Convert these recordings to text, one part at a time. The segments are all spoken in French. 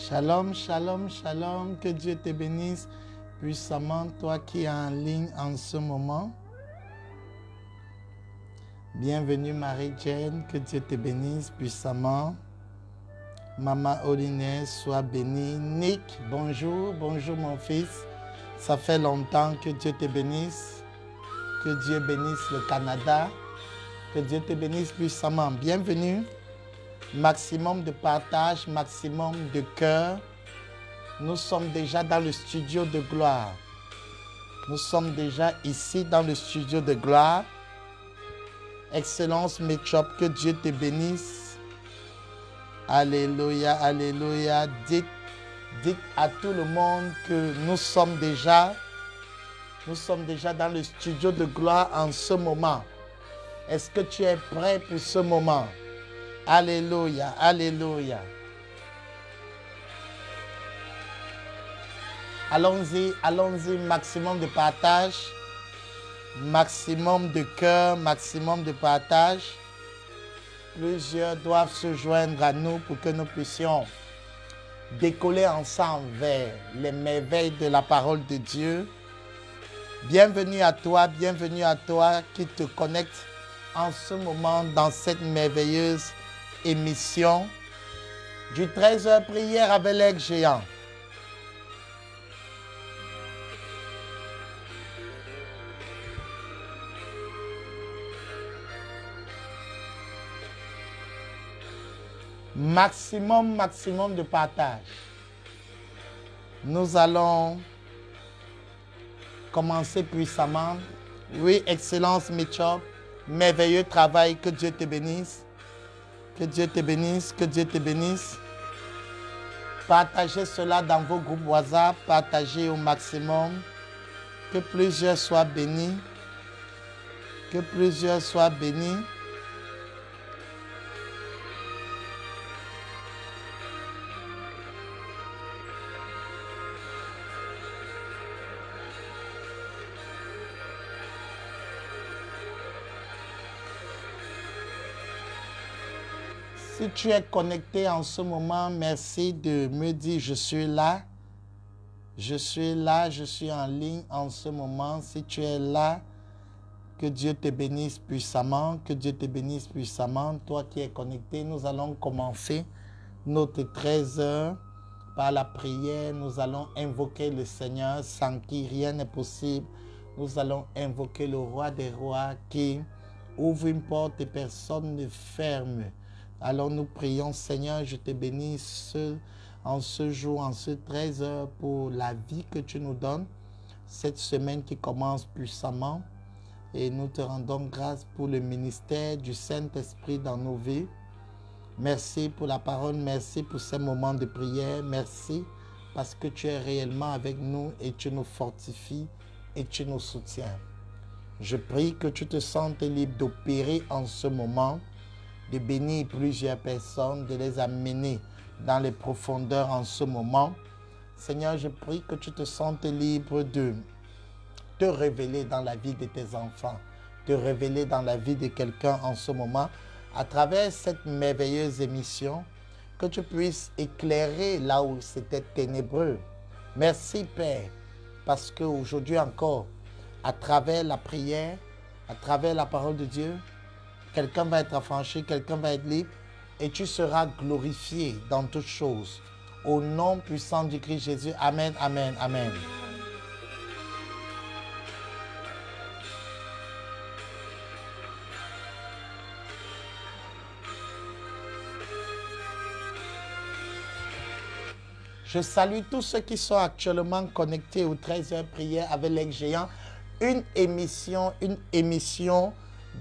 Shalom, shalom, shalom. Que Dieu te bénisse puissamment, toi qui es en ligne en ce moment. Bienvenue Marie-Jane, que Dieu te bénisse puissamment. Maman Oline, sois bénie. Nick, bonjour, bonjour mon fils. Ça fait longtemps, que Dieu te bénisse. Que Dieu bénisse le Canada. Que Dieu te bénisse puissamment. Bienvenue. Maximum de partage, maximum de cœur. Nous sommes déjà dans le studio de gloire. Nous sommes déjà ici dans le studio de gloire. Excellence Méchop, que Dieu te bénisse. Alléluia, alléluia. Dites à tout le monde que nous sommes déjà dans le studio de gloire en ce moment. Est-ce que tu es prêt pour ce moment? Alléluia, alléluia. Allons-y, allons-y, maximum de partage, maximum de cœur, maximum de partage. Plusieurs doivent se joindre à nous pour que nous puissions décoller ensemble vers les merveilles de la parole de Dieu. Bienvenue à toi qui te connecte en ce moment dans cette merveilleuse émission du 13h prière avec l'aigle géant. Maximum de partage. Nous allons commencer puissamment. Oui, Excellence Mitchell, merveilleux travail, que Dieu te bénisse. Que Dieu te bénisse, que Dieu te bénisse. Partagez cela dans vos groupes WhatsApp, partagez au maximum. Que plusieurs soient bénis. Que plusieurs soient bénis. Si tu es connecté en ce moment, merci de me dire je suis là. Je suis là, je suis en ligne en ce moment. Si tu es là, que Dieu te bénisse puissamment, que Dieu te bénisse puissamment. Toi qui es connecté, nous allons commencer notre 13h par la prière. Nous allons invoquer le Seigneur sans qui rien n'est possible. Nous allons invoquer le roi des rois qui ouvre une porte et personne ne ferme. Alors nous prions, Seigneur, je te bénis en ce jour, en ce 13h pour la vie que tu nous donnes, cette semaine qui commence puissamment. Et nous te rendons grâce pour le ministère du Saint-Esprit dans nos vies. Merci pour la parole, merci pour ces moments de prière, merci parce que tu es réellement avec nous et tu nous fortifies et tu nous soutiens. Je prie que tu te sentes libre d'opérer en ce moment, de bénir plusieurs personnes, de les amener dans les profondeurs en ce moment. Seigneur, je prie que tu te sentes libre de te révéler dans la vie de tes enfants, te révéler dans la vie de quelqu'un en ce moment, à travers cette merveilleuse émission, que tu puisses éclairer là où c'était ténébreux. Merci Père, parce qu'aujourd'hui encore, à travers la prière, à travers la parole de Dieu, quelqu'un va être affranchi, quelqu'un va être libre et tu seras glorifié dans toutes choses. Au nom puissant du Christ Jésus. Amen, amen, amen. Je salue tous ceux qui sont actuellement connectés au 13h prière avec l'aigle géant. Une émission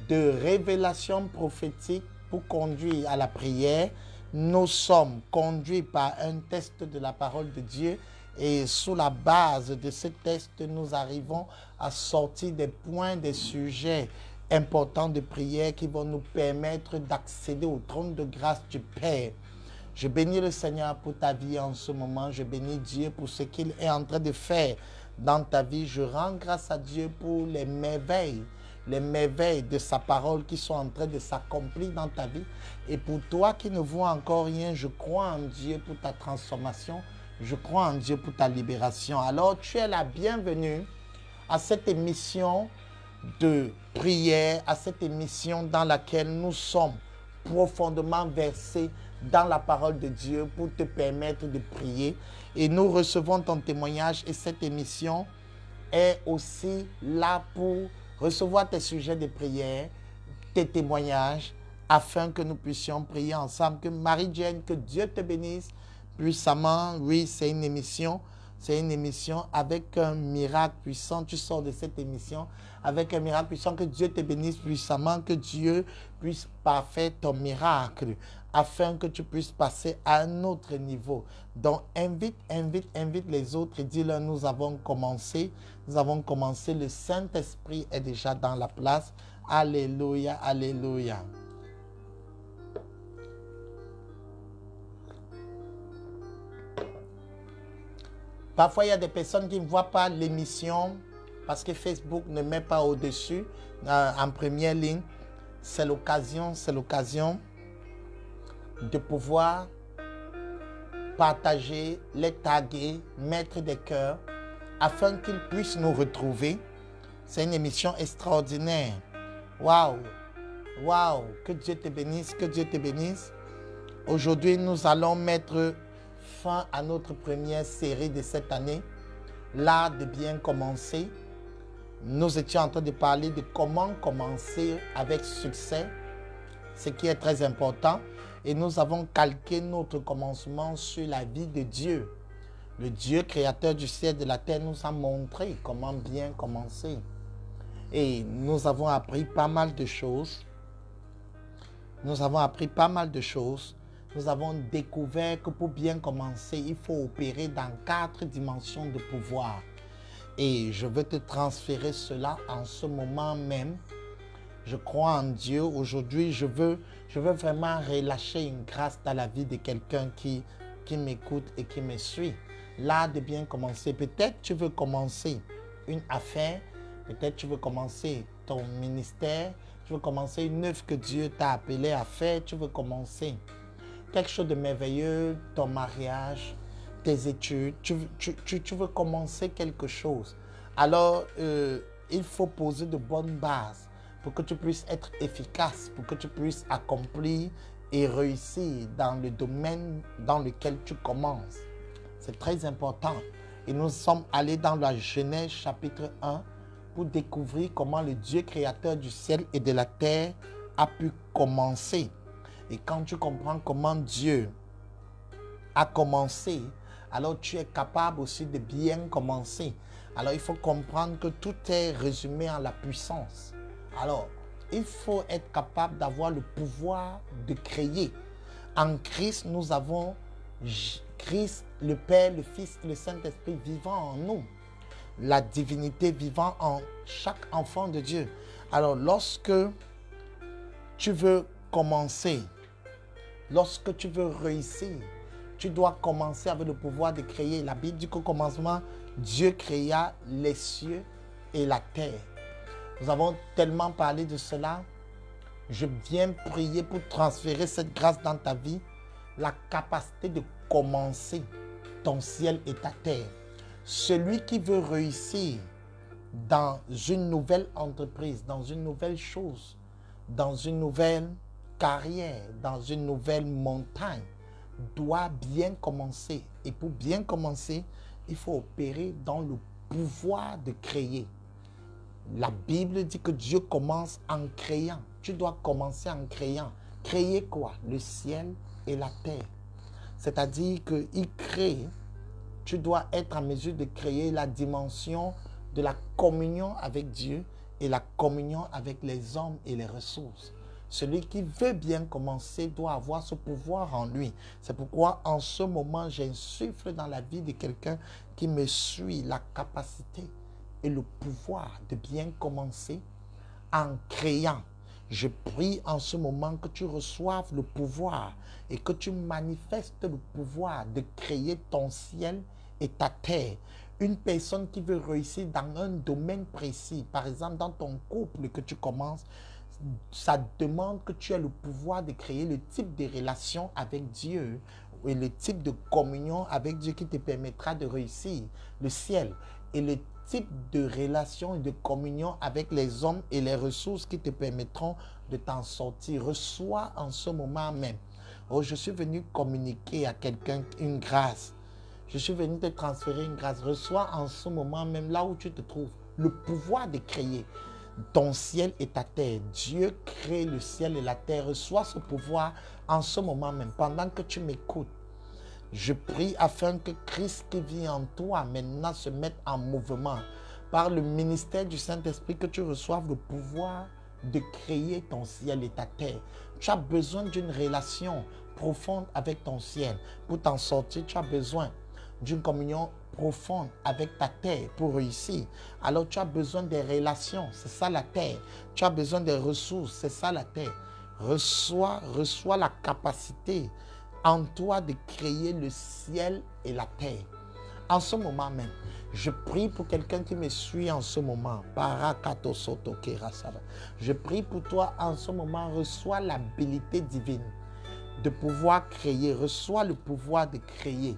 de révélation prophétique pour conduire à la prière. Nous sommes conduits par un test de la parole de Dieu et sous la base de ce test, nous arrivons à sortir des points, des sujets importants de prière qui vont nous permettre d'accéder au trône de grâce du Père. Je bénis le Seigneur pour ta vie en ce moment. Je bénis Dieu pour ce qu'il est en train de faire dans ta vie. Je rends grâce à Dieu pour les merveilles, les merveilles de sa parole qui sont en train de s'accomplir dans ta vie. Et pour toi qui ne vois encore rien, je crois en Dieu pour ta transformation. Je crois en Dieu pour ta libération. Alors, tu es la bienvenue à cette émission de prière, à cette émission dans laquelle nous sommes profondément versés dans la parole de Dieu pour te permettre de prier. Et nous recevons ton témoignage et cette émission est aussi là pour recevoir tes sujets de prière, tes témoignages, afin que nous puissions prier ensemble. Que Marie-Jane, que Dieu te bénisse puissamment. Oui, c'est une émission avec un miracle puissant. Tu sors de cette émission avec un miracle puissant. Que Dieu te bénisse puissamment, que Dieu puisse parfaire ton miracle afin que tu puisses passer à un autre niveau. Donc, invite les autres et dis-leur, nous avons commencé. Le Saint-Esprit est déjà dans la place. Alléluia, alléluia. Parfois, il y a des personnes qui ne voient pas l'émission parce que Facebook ne met pas au-dessus, en première ligne. C'est l'occasion de pouvoir partager, les taguer, mettre des cœurs afin qu'ils puissent nous retrouver. C'est une émission extraordinaire. Waouh! Waouh! Que Dieu te bénisse, que Dieu te bénisse. Aujourd'hui, nous allons mettre fin à notre première série de cette année, l'art de bien commencer. Nous étions en train de parler de comment commencer avec succès, ce qui est très important. Et nous avons calqué notre commencement sur la vie de Dieu. Le Dieu créateur du ciel et de la terre nous a montré comment bien commencer. Et nous avons appris pas mal de choses. Nous avons découvert que pour bien commencer, il faut opérer dans 4 dimensions de pouvoir. Et je veux te transférer cela en ce moment même. Je crois en Dieu. Aujourd'hui, je veux vraiment relâcher une grâce dans la vie de quelqu'un qui m'écoute et qui me suit. Là, de bien commencer. Peut-être tu veux commencer une affaire. Peut-être tu veux commencer ton ministère. Tu veux commencer une œuvre que Dieu t'a appelé à faire. Tu veux commencer quelque chose de merveilleux, ton mariage, tes études. Tu veux commencer quelque chose. Alors, il faut poser de bonnes bases pour que tu puisses être efficace, pour que tu puisses accomplir et réussir dans le domaine dans lequel tu commences. C'est très important. Et nous sommes allés dans la Genèse chapitre 1 pour découvrir comment le Dieu créateur du ciel et de la terre a pu commencer. Et quand tu comprends comment Dieu a commencé, alors tu es capable aussi de bien commencer. Alors il faut comprendre que tout est résumé en la puissance. Alors, il faut être capable d'avoir le pouvoir de créer. En Christ, nous avons Christ, le Père, le Fils et le Saint-Esprit vivant en nous. La divinité vivant en chaque enfant de Dieu. Alors, lorsque tu veux commencer, lorsque tu veux réussir, tu dois commencer avec le pouvoir de créer. La Bible dit qu'au commencement, Dieu créa les cieux et la terre. Nous avons tellement parlé de cela. Je viens prier pour transférer cette grâce dans ta vie. La capacité de commencer ton ciel et ta terre. Celui qui veut réussir dans une nouvelle entreprise, dans une nouvelle chose, dans une nouvelle carrière, dans une nouvelle montagne, doit bien commencer. Et pour bien commencer, il faut opérer dans le pouvoir de créer. La Bible dit que Dieu commence en créant. Tu dois commencer en créant. Créer quoi? Le ciel et la terre. C'est-à-dire qu'il crée. Tu dois être en mesure de créer la dimension de la communion avec Dieu et la communion avec les hommes et les ressources. Celui qui veut bien commencer doit avoir ce pouvoir en lui. C'est pourquoi en ce moment, j'insuffle dans la vie de quelqu'un qui me suit la capacité et le pouvoir de bien commencer en créant. Je prie en ce moment que tu reçoives le pouvoir et que tu manifestes le pouvoir de créer ton ciel et ta terre. Une personne qui veut réussir dans un domaine précis, par exemple dans ton couple que tu commences, ça demande que tu aies le pouvoir de créer le type de relation avec Dieu et le type de communion avec Dieu qui te permettra de réussir le ciel et le type de relation et de communion avec les hommes et les ressources qui te permettront de t'en sortir. Reçois en ce moment même. Oh, je suis venu communiquer à quelqu'un une grâce. Je suis venu te transférer une grâce. Reçois en ce moment même, là où tu te trouves, le pouvoir de créer ton ciel et ta terre. Dieu crée le ciel et la terre. Reçois ce pouvoir en ce moment même, pendant que tu m'écoutes. Je prie afin que Christ qui vit en toi maintenant se mette en mouvement. Par le ministère du Saint-Esprit, que tu reçoives le pouvoir de créer ton ciel et ta terre. Tu as besoin d'une relation profonde avec ton ciel. Pour t'en sortir, tu as besoin d'une communion profonde avec ta terre pour réussir. Alors tu as besoin des relations, c'est ça la terre. Tu as besoin des ressources, c'est ça la terre. Reçois la capacité en toi de créer le ciel et la terre. En ce moment même, je prie pour quelqu'un qui me suit en ce moment. Je prie pour toi en ce moment. Reçois l'habilité divine de pouvoir créer. Reçois le pouvoir de créer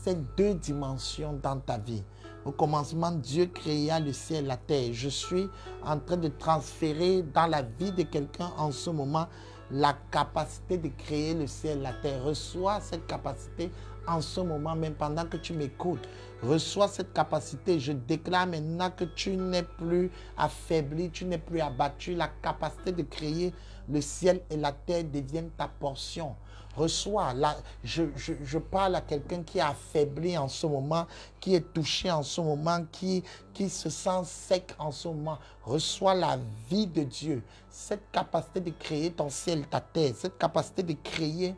ces deux dimensions dans ta vie. Au commencement, Dieu créa le ciel et la terre. Je suis en train de transférer dans la vie de quelqu'un en ce moment la capacité de créer le ciel et la terre. Reçois cette capacité en ce moment, même pendant que tu m'écoutes. Reçois cette capacité. Je déclare maintenant que tu n'es plus affaibli, tu n'es plus abattu. La capacité de créer le ciel et la terre deviennent ta portion. Reçois, je parle à quelqu'un qui est affaibli en ce moment, qui est touché en ce moment, qui se sent sec en ce moment. Reçois la vie de Dieu, cette capacité de créer ton ciel, ta terre, cette capacité de créer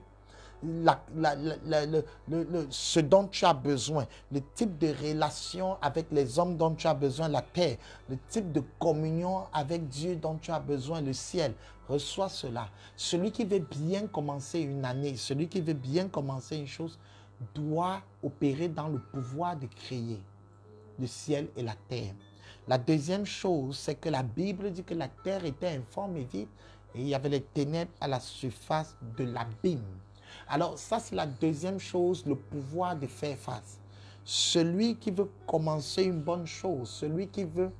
ce dont tu as besoin, le type de relation avec les hommes dont tu as besoin, la terre, le type de communion avec Dieu dont tu as besoin, le ciel. Reçois cela. Celui qui veut bien commencer une année, celui qui veut bien commencer une chose, doit opérer dans le pouvoir de créer le ciel et la terre. La deuxième chose, c'est que la Bible dit que la terre était informe et vide et il y avait les ténèbres à la surface de l'abîme. Alors ça, c'est la deuxième chose, le pouvoir de faire face. Celui qui veut commencer une bonne chose, celui qui veut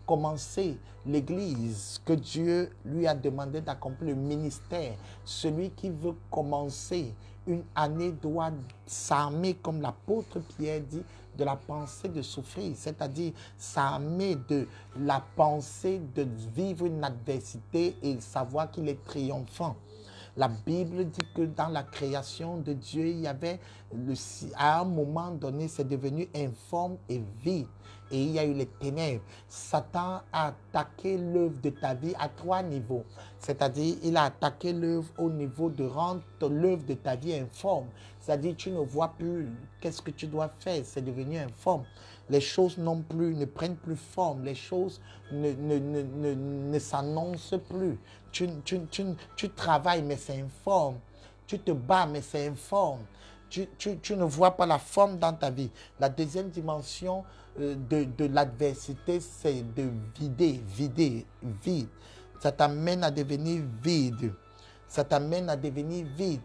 commencer l'église que Dieu lui a demandé d'accomplir, le ministère, celui qui veut commencer une année doit s'armer, comme l'apôtre Pierre dit, de la pensée de souffrir, c'est-à-dire s'armer de la pensée de vivre une adversité et savoir qu'il est triomphant. La Bible dit que dans la création de Dieu, il y avait, à un moment donné, c'est devenu informe et vide. Et il y a eu les ténèbres. Satan a attaqué l'œuvre de ta vie à 3 niveaux. C'est-à-dire, il a attaqué l'œuvre au niveau de rendre l'œuvre de ta vie informe. C'est-à-dire, tu ne vois plus qu'est-ce que tu dois faire. C'est devenu informe. Les choses non plus ne prennent plus forme. Les choses ne s'annoncent plus. Tu travailles, mais c'est informe. Tu te bats, mais c'est informe. Tu ne vois pas la forme dans ta vie. La deuxième dimension de l'adversité, c'est de vide. Ça t'amène à devenir vide. Ça t'amène à devenir vide.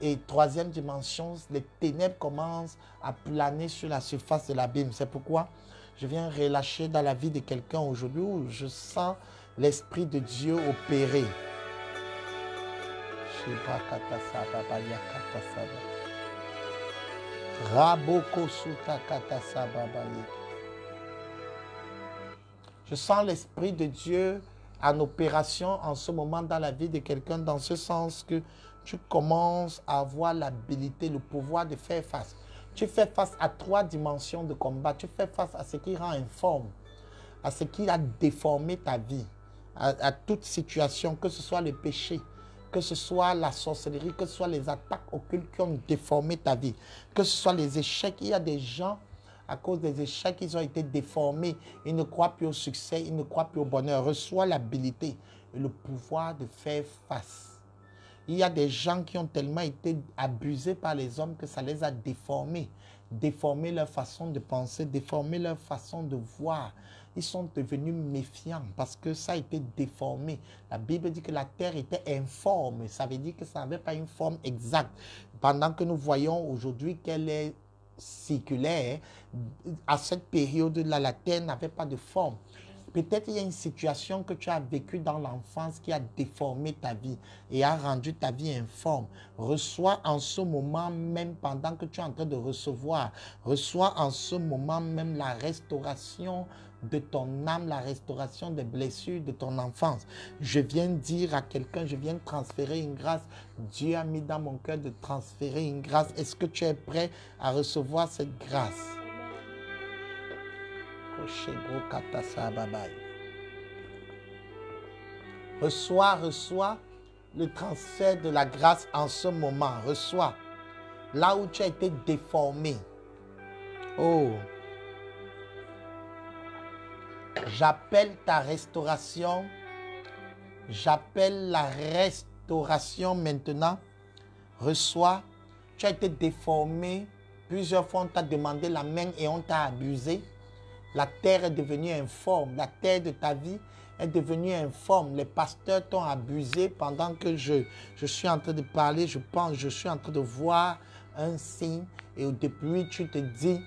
Et troisième dimension, les ténèbres commencent à planer sur la surface de l'abîme. C'est pourquoi je viens relâcher dans la vie de quelqu'un aujourd'hui où je sens l'Esprit de Dieu opérer. Je sens l'Esprit de Dieu en opération en ce moment dans la vie de quelqu'un, dans ce sens que tu commences à avoir l'habilité, le pouvoir de faire face. Tu fais face à 3 dimensions de combat. Tu fais face à ce qui rend informe, à ce qui a déformé ta vie, à toute situation, que ce soit le péché, que ce soit la sorcellerie, que ce soit les attaques occultes qui ont déformé ta vie, que ce soit les échecs. Il y a des gens, à cause des échecs, ils ont été déformés. Ils ne croient plus au succès, ils ne croient plus au bonheur. Reçois l'habilité et le pouvoir de faire face. Il y a des gens qui ont tellement été abusés par les hommes que ça les a déformés. déformé leur façon de penser, déformé leur façon de voir. Ils sont devenus méfiants parce que ça a été déformé. La Bible dit que la terre était informe. Ça veut dire que ça n'avait pas une forme exacte. Pendant que nous voyons aujourd'hui qu'elle est circulaire, à cette période-là, la terre n'avait pas de forme. Peut-être il y a une situation que tu as vécue dans l'enfance qui a déformé ta vie et a rendu ta vie informe. Reçois en ce moment même, pendant que tu es en train de recevoir, reçois en ce moment même la restauration de ton âme, la restauration des blessures de ton enfance. Je viens dire à quelqu'un, je viens transférer une grâce. Dieu a mis dans mon cœur de transférer une grâce. Est-ce que tu es prêt à recevoir cette grâce? Reçois le transfert de la grâce en ce moment. Reçois. Là où tu as été déformé. Oh. J'appelle ta restauration. J'appelle la restauration maintenant. Reçois. Tu as été déformé. Plusieurs fois, on t'a demandé la main et on t'a abusé. La terre est devenue informe. La terre de ta vie est devenue informe. Les pasteurs t'ont abusé pendant que je suis en train de parler. Je suis en train de voir un signe. Et depuis, tu te dis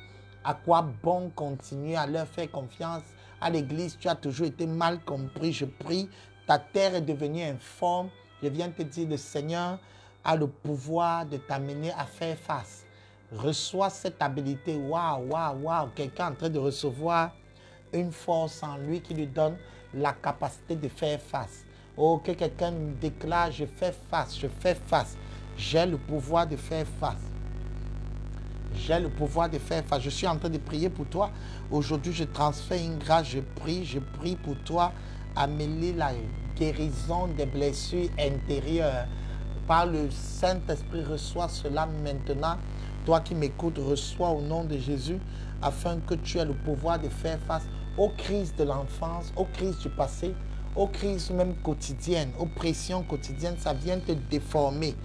à quoi bon continuer à leur faire confiance. À l'église, tu as toujours été mal compris. Je prie, ta terre est devenue informe. Je viens te dire, le Seigneur a le pouvoir de t'amener à faire face. Reçois cette habilité. Waouh, waouh, waouh. Quelqu'un est en train de recevoir une force en lui qui lui donne la capacité de faire face. Oh, que quelqu'un me déclare, je fais face, je fais face. J'ai le pouvoir de faire face. J'ai le pouvoir de faire face. Je suis en train de prier pour toi. Aujourd'hui, je transfère une grâce. Je prie pour toi. Amélie la guérison des blessures intérieures. Par le Saint-Esprit, reçois cela maintenant. Toi qui m'écoutes, reçois au nom de Jésus, afin que tu aies le pouvoir de faire face aux crises de l'enfance, aux crises du passé, aux crises même quotidiennes, aux pressions quotidiennes. Ça vient te déformer.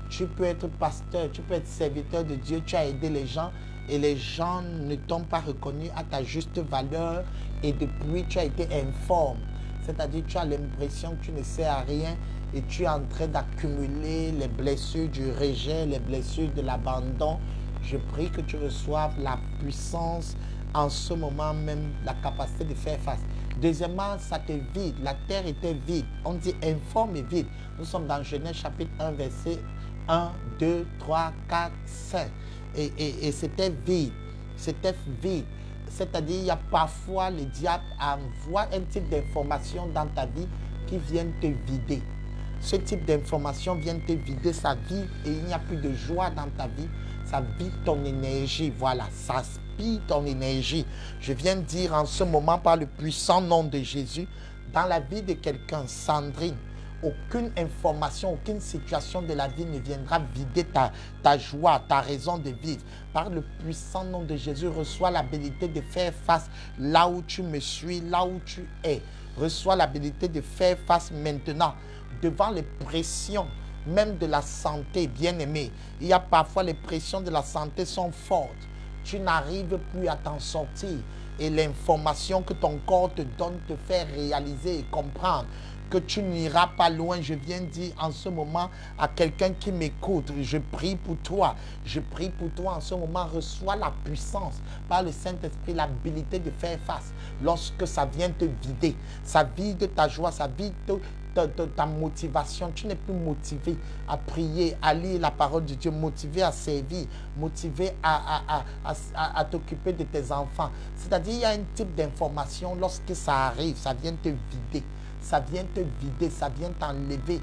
Tu peux être pasteur, tu peux être serviteur de Dieu, tu as aidé les gens et les gens ne t'ont pas reconnu à ta juste valeur et depuis tu as été informe. C'est-à-dire tu as l'impression que tu ne sers à rien et tu es en train d'accumuler les blessures du rejet, les blessures de l'abandon. Je prie que tu reçoives la puissance en ce moment même, la capacité de faire face. Deuxièmement, ça te vide. La terre était vide. On dit informe et vide. Nous sommes dans Genèse chapitre 1, verset 1, 2, 3, 4, 5. Et c'était vide. C'était vide. C'est-à-dire, il y a parfois, le diable envoie un type d'information dans ta vie qui vient te vider. Ce type d'information vient te vider, ça vide et il n'y a plus de joie dans ta vie. Ça vide ton énergie. Voilà, ça spire ton énergie. Je viens de dire en ce moment, par le puissant nom de Jésus, dans la vie de quelqu'un, Sandrine, aucune information, aucune situation de la vie ne viendra vider ta joie, ta raison de vivre. Par le puissant nom de Jésus, reçois l'habilité de faire face là où tu me suis, là où tu es. Reçois l'habilité de faire face maintenant devant les pressions, même de la santé, bien-aimé. Il y a parfois les pressions de la santé sont fortes. Tu n'arrives plus à t'en sortir. Et l'information que ton corps te donne te fait réaliser et comprendre que tu n'iras pas loin. Je viens dire en ce moment à quelqu'un qui m'écoute, je prie pour toi. Je prie pour toi en ce moment. Reçois la puissance par le Saint-Esprit, l'habilité de faire face lorsque ça vient te vider. Ça vide ta joie, ça vide ta motivation. Tu n'es plus motivé à prier, à lire la parole de Dieu, motivé à servir, motivé à t'occuper de tes enfants. C'est-à-dire, il y a un type d'information, lorsque ça arrive, ça vient te vider. Ça vient te vider, ça vient t'enlever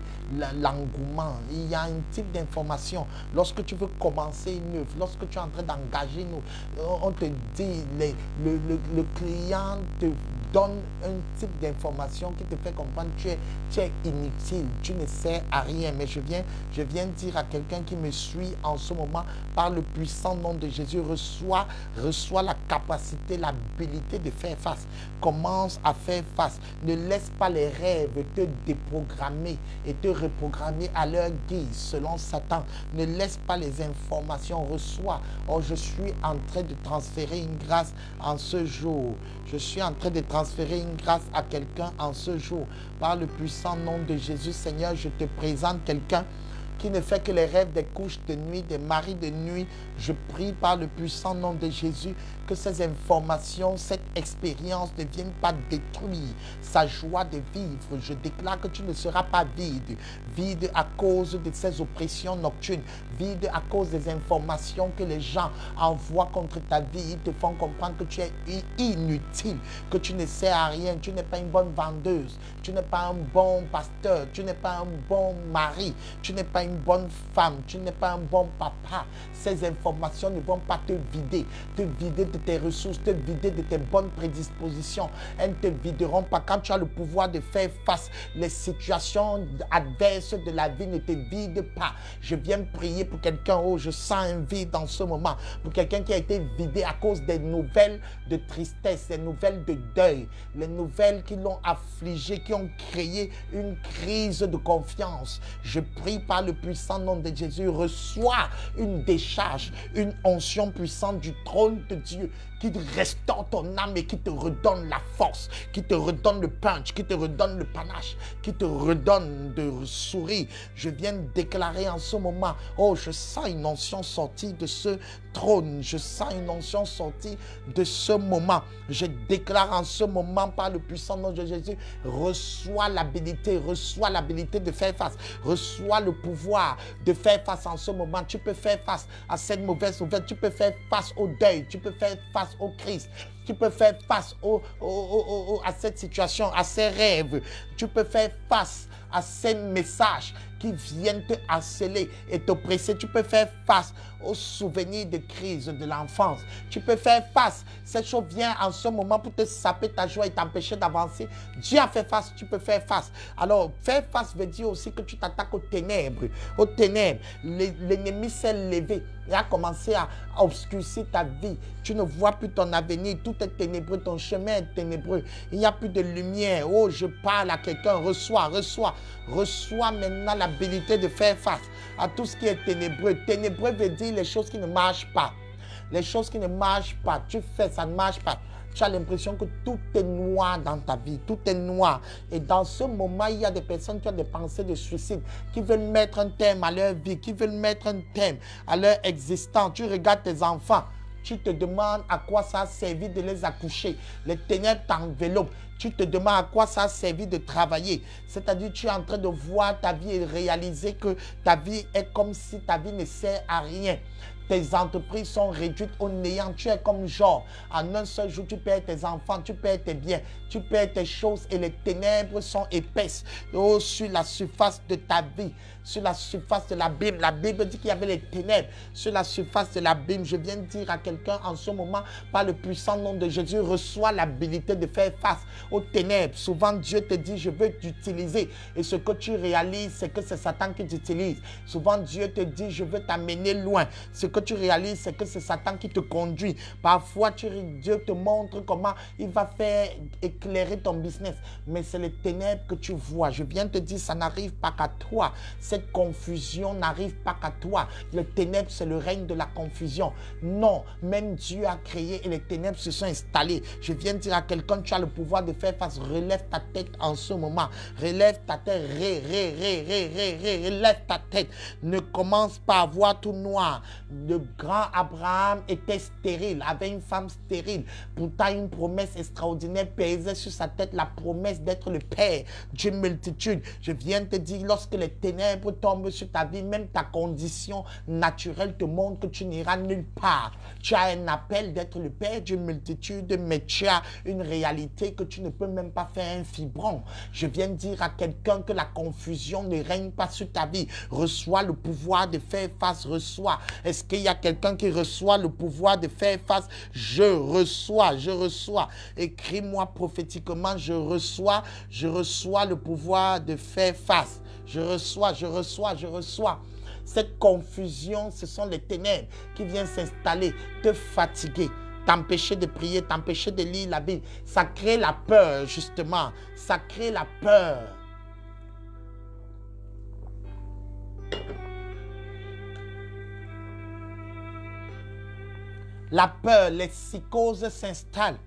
l'engouement. Il y a un type d'information. Lorsque tu veux commencer une œuvre, lorsque tu es en train d'engager on te dit, le client te donne un type d'information qui te fait comprendre que tu es inutile, tu ne sers à rien. Mais je viens dire à quelqu'un qui me suit en ce moment, par le puissant nom de Jésus, reçois la capacité, l'habilité de faire face. Commence à faire face. Ne laisse pas les rêves te déprogrammer et te reprogrammer à leur guise, selon Satan. Ne laisse pas les informations. Reçois. Oh, je suis en train de transférer une grâce en ce jour. Je suis en train de transférer une grâce à quelqu'un en ce jour. Par le puissant nom de Jésus, Seigneur, je te présente quelqu'un qui ne fait que les rêves des couches de nuit, des maris de nuit. Je prie par le puissant nom de Jésus que ces informations, cette expérience ne viennent pas détruire sa joie de vivre. Je déclare que tu ne seras pas vide. Vide à cause de ces oppressions nocturnes. Vide à cause des informations que les gens envoient contre ta vie. Ils te font comprendre que tu es inutile, que tu ne sers à rien. Tu n'es pas une bonne vendeuse. Tu n'es pas un bon pasteur. Tu n'es pas un bon mari. Tu n'es pas une bonne femme. Tu n'es pas un bon papa. Ces informations ne vont pas te vider de tes ressources, te vider de tes bonnes prédispositions. Elles ne te videront pas. Quand tu as le pouvoir de faire face, les situations adverses de la vie ne te vident pas. Je viens prier pour quelqu'un, oh, je sens un vide en ce moment, pour quelqu'un qui a été vidé à cause des nouvelles de tristesse, des nouvelles de deuil, les nouvelles qui l'ont affligé, qui ont créé une crise de confiance. Je prie par le puissant nom de Jésus, reçois une décharge, une onction puissante du trône de Dieu qui restaure ton âme et qui te redonne la force, qui te redonne le punch, qui te redonne le panache, qui te redonne de sourire. Je viens de déclarer en ce moment, oh, je sens une onction sortie de ce trône, je sens une onction sortie de ce moment. Je déclare en ce moment par le puissant nom de Jésus, reçois l'habilité de faire face, reçois le pouvoir de faire face en ce moment. Tu peux faire face à cette mauvaise nouvelle, tu peux faire face au deuil, tu peux faire face au Christ, tu peux faire face à cette situation, à ces rêves, tu peux faire face à ces messages qui viennent te harceler et t'oppresser. Tu peux faire face aux souvenirs de crise de l'enfance. Tu peux faire face. Cette chose vient en ce moment pour te saper ta joie et t'empêcher d'avancer. Dieu a fait face, tu peux faire face. Alors, faire face veut dire aussi que tu t'attaques aux ténèbres. Aux ténèbres. L'ennemi s'est levé et a commencé à obscurcir ta vie. Tu ne vois plus ton avenir. Tout est ténébreux. Ton chemin est ténébreux. Il n'y a plus de lumière. Oh, je parle à quelqu'un. Reçois maintenant l'habilité de faire face à tout ce qui est ténébreux. Ténébreux veut dire les choses qui ne marchent pas. Les choses qui ne marchent pas. Tu fais, ça ne marche pas. Tu as l'impression que tout est noir dans ta vie. Tout est noir. Et dans ce moment, il y a des personnes qui ont des pensées de suicide, qui veulent mettre un terme à leur vie, qui veulent mettre un terme à leur existence. Tu regardes tes enfants. Tu te demandes à quoi ça a servi de les accoucher. Les ténèbres t'enveloppent. Tu te demandes à quoi ça a servi de travailler. C'est-à-dire tu es en train de voir ta vie et réaliser que ta vie est comme si ta vie ne sert à rien. Tes entreprises sont réduites au néant. Tu es comme genre, en un seul jour, tu perds tes enfants, tu perds tes biens, tu perds tes choses et les ténèbres sont épaisses sur la surface de ta vie, sur la surface de l'abîme. La Bible dit qu'il y avait les ténèbres sur la surface de l'abîme. Je viens de dire à quelqu'un en ce moment, par le puissant nom de Jésus, reçois l'habilité de faire face aux ténèbres. Souvent, Dieu te dit, je veux t'utiliser. Et ce que tu réalises, c'est que c'est Satan qui t'utilise. Souvent, Dieu te dit, je veux t'amener loin. Ce que tu réalises, c'est que c'est Satan qui te conduit. Parfois, Dieu te montre comment il va faire éclairer ton business. Mais c'est les ténèbres que tu vois. Je viens te dire, ça n'arrive pas qu'à toi. Cette confusion n'arrive pas qu'à toi. Les ténèbres, c'est le règne de la confusion. Non, même Dieu a créé et les ténèbres se sont installées. Je viens de dire à quelqu'un, tu as le pouvoir de faire face. Relève ta tête en ce moment. Relève ta tête. Relève ta tête. Ne commence pas à voir tout noir. Le grand Abraham était stérile, avait une femme stérile. Pourtant, une promesse extraordinaire pesait sur sa tête, la promesse d'être le père d'une multitude. Je viens te dire, lorsque les ténèbres tombent sur ta vie, même ta condition naturelle te montre que tu n'iras nulle part. Tu as un appel d'être le père d'une multitude, mais tu as une réalité que tu ne peux même pas faire un fibron. Je viens de dire à quelqu'un que la confusion ne règne pas sur ta vie. Reçois le pouvoir de faire face, reçois. Est-ce que qu'il y a quelqu'un qui reçoit le pouvoir de faire face? Je reçois, je reçois. Écris-moi prophétiquement, je reçois le pouvoir de faire face. Je reçois, je reçois, je reçois. Cette confusion, ce sont les ténèbres qui viennent s'installer, te fatiguer, t'empêcher de prier, t'empêcher de lire la Bible. Ça crée la peur, justement. Ça crée la peur. La peur, les psychoses s'installent.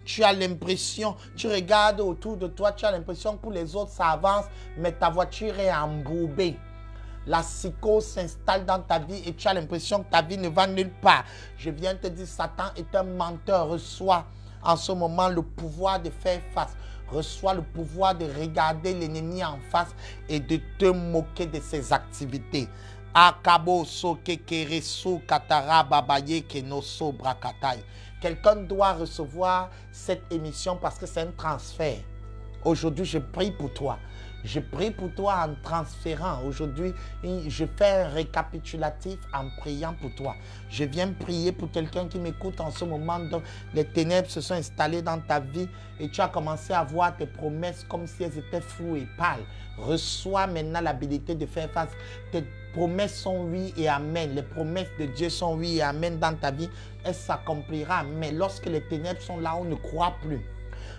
Tu as l'impression, tu regardes autour de toi, tu as l'impression que pour les autres, ça avance, mais ta voiture est embourbée. La psychose s'installe dans ta vie et tu as l'impression que ta vie ne va nulle part. Je viens te dire, Satan est un menteur. Reçois en ce moment le pouvoir de faire face. Reçois le pouvoir de regarder l'ennemi en face et de te moquer de ses activités. Quelqu'un doit recevoir cette émission parce que c'est un transfert. Aujourd'hui, je prie pour toi. Je prie pour toi en transférant. Aujourd'hui, je fais un récapitulatif en priant pour toi. Je viens prier pour quelqu'un qui m'écoute en ce moment. Donc, les ténèbres se sont installées dans ta vie et tu as commencé à voir tes promesses comme si elles étaient floues et pâles. Reçois maintenant l'habilité de faire face. Tes promesses sont oui et amen. Les promesses de Dieu sont oui et amen dans ta vie. Elles s'accompliront. Mais lorsque les ténèbres sont là, on ne croit plus.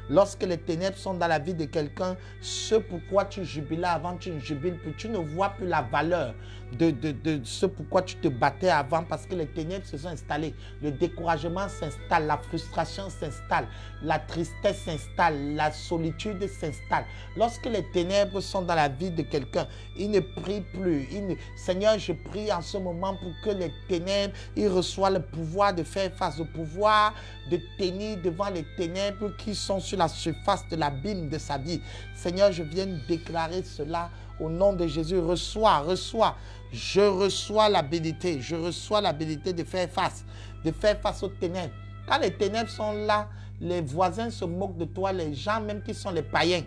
Lorsque les ténèbres sont dans la vie de quelqu'un, ce pourquoi tu jubilais avant, tu ne jubiles plus. Tu ne vois plus la valeur de ce pourquoi tu te battais avant parce que les ténèbres se sont installées. Le découragement s'installe, la frustration s'installe, la tristesse s'installe, la solitude s'installe. Lorsque les ténèbres sont dans la vie de quelqu'un, il ne prie plus. Seigneur, je prie en ce moment pour que les ténèbres, ils reçoivent le pouvoir de faire face, le pouvoir de tenir devant les ténèbres qui sont sur la surface de l'abîme de sa vie. Seigneur, je viens déclarer cela au nom de Jésus. Reçois. Je reçois l'habilité. Je reçois l'habilité de faire face aux ténèbres. Quand les ténèbres sont là, les voisins se moquent de toi, les gens même qui sont les païens,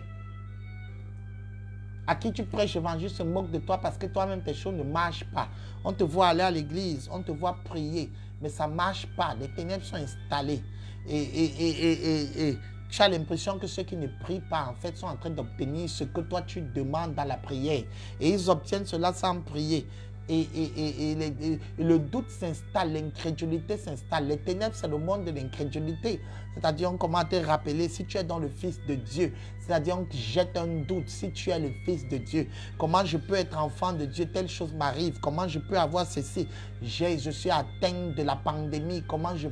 à qui tu prêches l'évangile se moquent de toi parce que toi-même tes choses ne marchent pas. On te voit aller à l'église, on te voit prier, mais ça ne marche pas. Les ténèbres sont installées. Et tu as l'impression que ceux qui ne prient pas, en fait, sont en train d'obtenir ce que toi tu demandes dans la prière. Et ils obtiennent cela sans prier. Et le doute s'installe, l'incrédulité s'installe. Les ténèbres, c'est le monde de l'incrédulité. C'est-à-dire, on commence à te rappeler si tu es dans le Fils de Dieu. C'est-à-dire, on jette un doute si tu es le Fils de Dieu. Comment je peux être enfant de Dieu? Telle chose m'arrive. Comment je peux avoir ceci? Je suis atteint de la pandémie. Comment je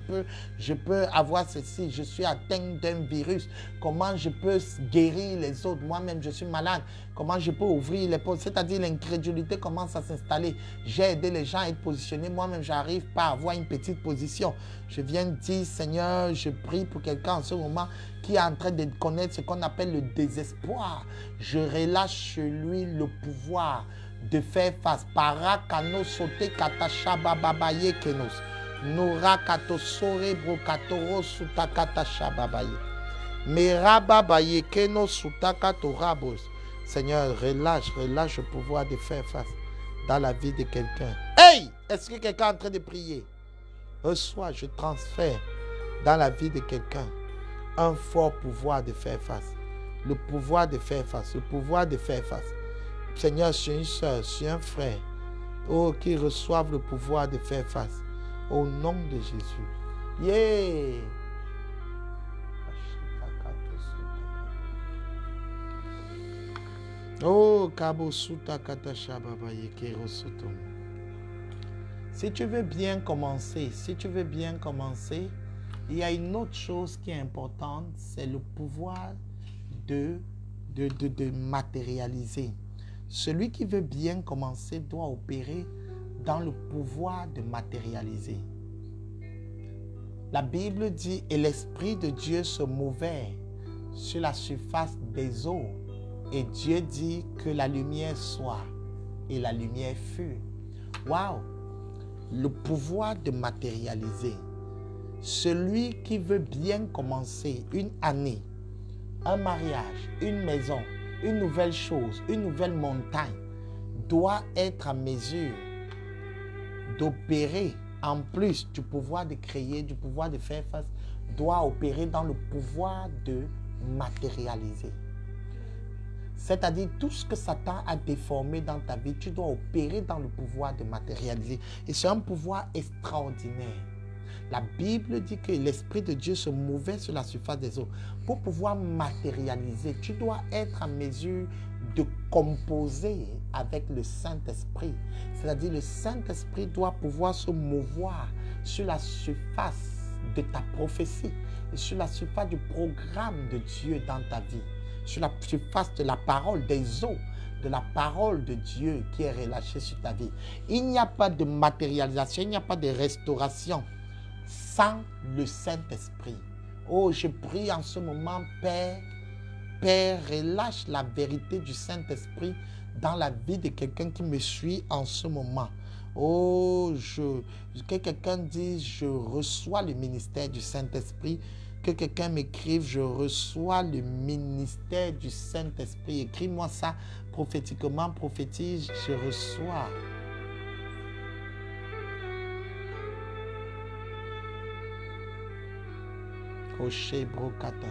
peux avoir ceci? Je suis atteint d'un virus. Comment je peux guérir les autres? Moi-même, je suis malade. Comment je peux ouvrir les portes? C'est-à-dire, l'incrédulité commence à s'installer. J'ai aidé les gens à être positionnés. Moi-même, je n'arrive pas à avoir une petite position. Je viens de dire, Seigneur, je prie pour quelqu'un en ce moment qui est en train de connaître ce qu'on appelle le désespoir. Je relâche sur lui le pouvoir de faire face. Parakano sote katasha babaye kenos. Nora kato sore brokatoro suta katasha babaye. Mera babaye kenos suta kato rabos. Seigneur, relâche le pouvoir de faire face dans la vie de quelqu'un. Hey! Est-ce que quelqu'un est en train de prier? Reçois, je transfère dans la vie de quelqu'un un fort pouvoir de faire face. Le pouvoir de faire face. Le pouvoir de faire face. Seigneur, sur une soeur, sur un frère, oh, qui reçoivent le pouvoir de faire face. Au nom de Jésus. Yeah! Oh, Kabo Suta Katasha Baba Yekero Sotom. Si tu veux bien commencer, il y a une autre chose qui est importante, c'est le pouvoir de matérialiser. Celui qui veut bien commencer doit opérer dans le pouvoir de matérialiser. La Bible dit, et l'Esprit de Dieu se mouvait sur la surface des eaux. Et Dieu dit que la lumière soit. Et la lumière fut. Waouh! Le pouvoir de matérialiser. Celui qui veut bien commencer une année, un mariage, une maison, une nouvelle chose, une nouvelle montagne, doit être en mesure d'opérer en plus du pouvoir de créer, du pouvoir de faire face, doit opérer dans le pouvoir de matérialiser. C'est-à-dire tout ce que Satan a déformé dans ta vie, tu dois opérer dans le pouvoir de matérialiser. Et c'est un pouvoir extraordinaire. La Bible dit que l'Esprit de Dieu se mouvait sur la surface des eaux. Pour pouvoir matérialiser, tu dois être en mesure de composer avec le Saint-Esprit. C'est-à-dire le Saint-Esprit doit pouvoir se mouvoir sur la surface de ta prophétie et sur la surface du programme de Dieu dans ta vie, sur la surface de la parole, des eaux, de la parole de Dieu qui est relâchée sur ta vie. Il n'y a pas de matérialisation, il n'y a pas de restauration sans le Saint-Esprit. Oh, je prie en ce moment, Père, Père, relâche la vérité du Saint-Esprit dans la vie de quelqu'un qui me suit en ce moment. Oh, que quelqu'un dise, je reçois le ministère du Saint-Esprit. Que quelqu'un m'écrive, je reçois le ministère du Saint-Esprit. Écris-moi ça prophétiquement, prophétise, je reçois. Koché Brokata.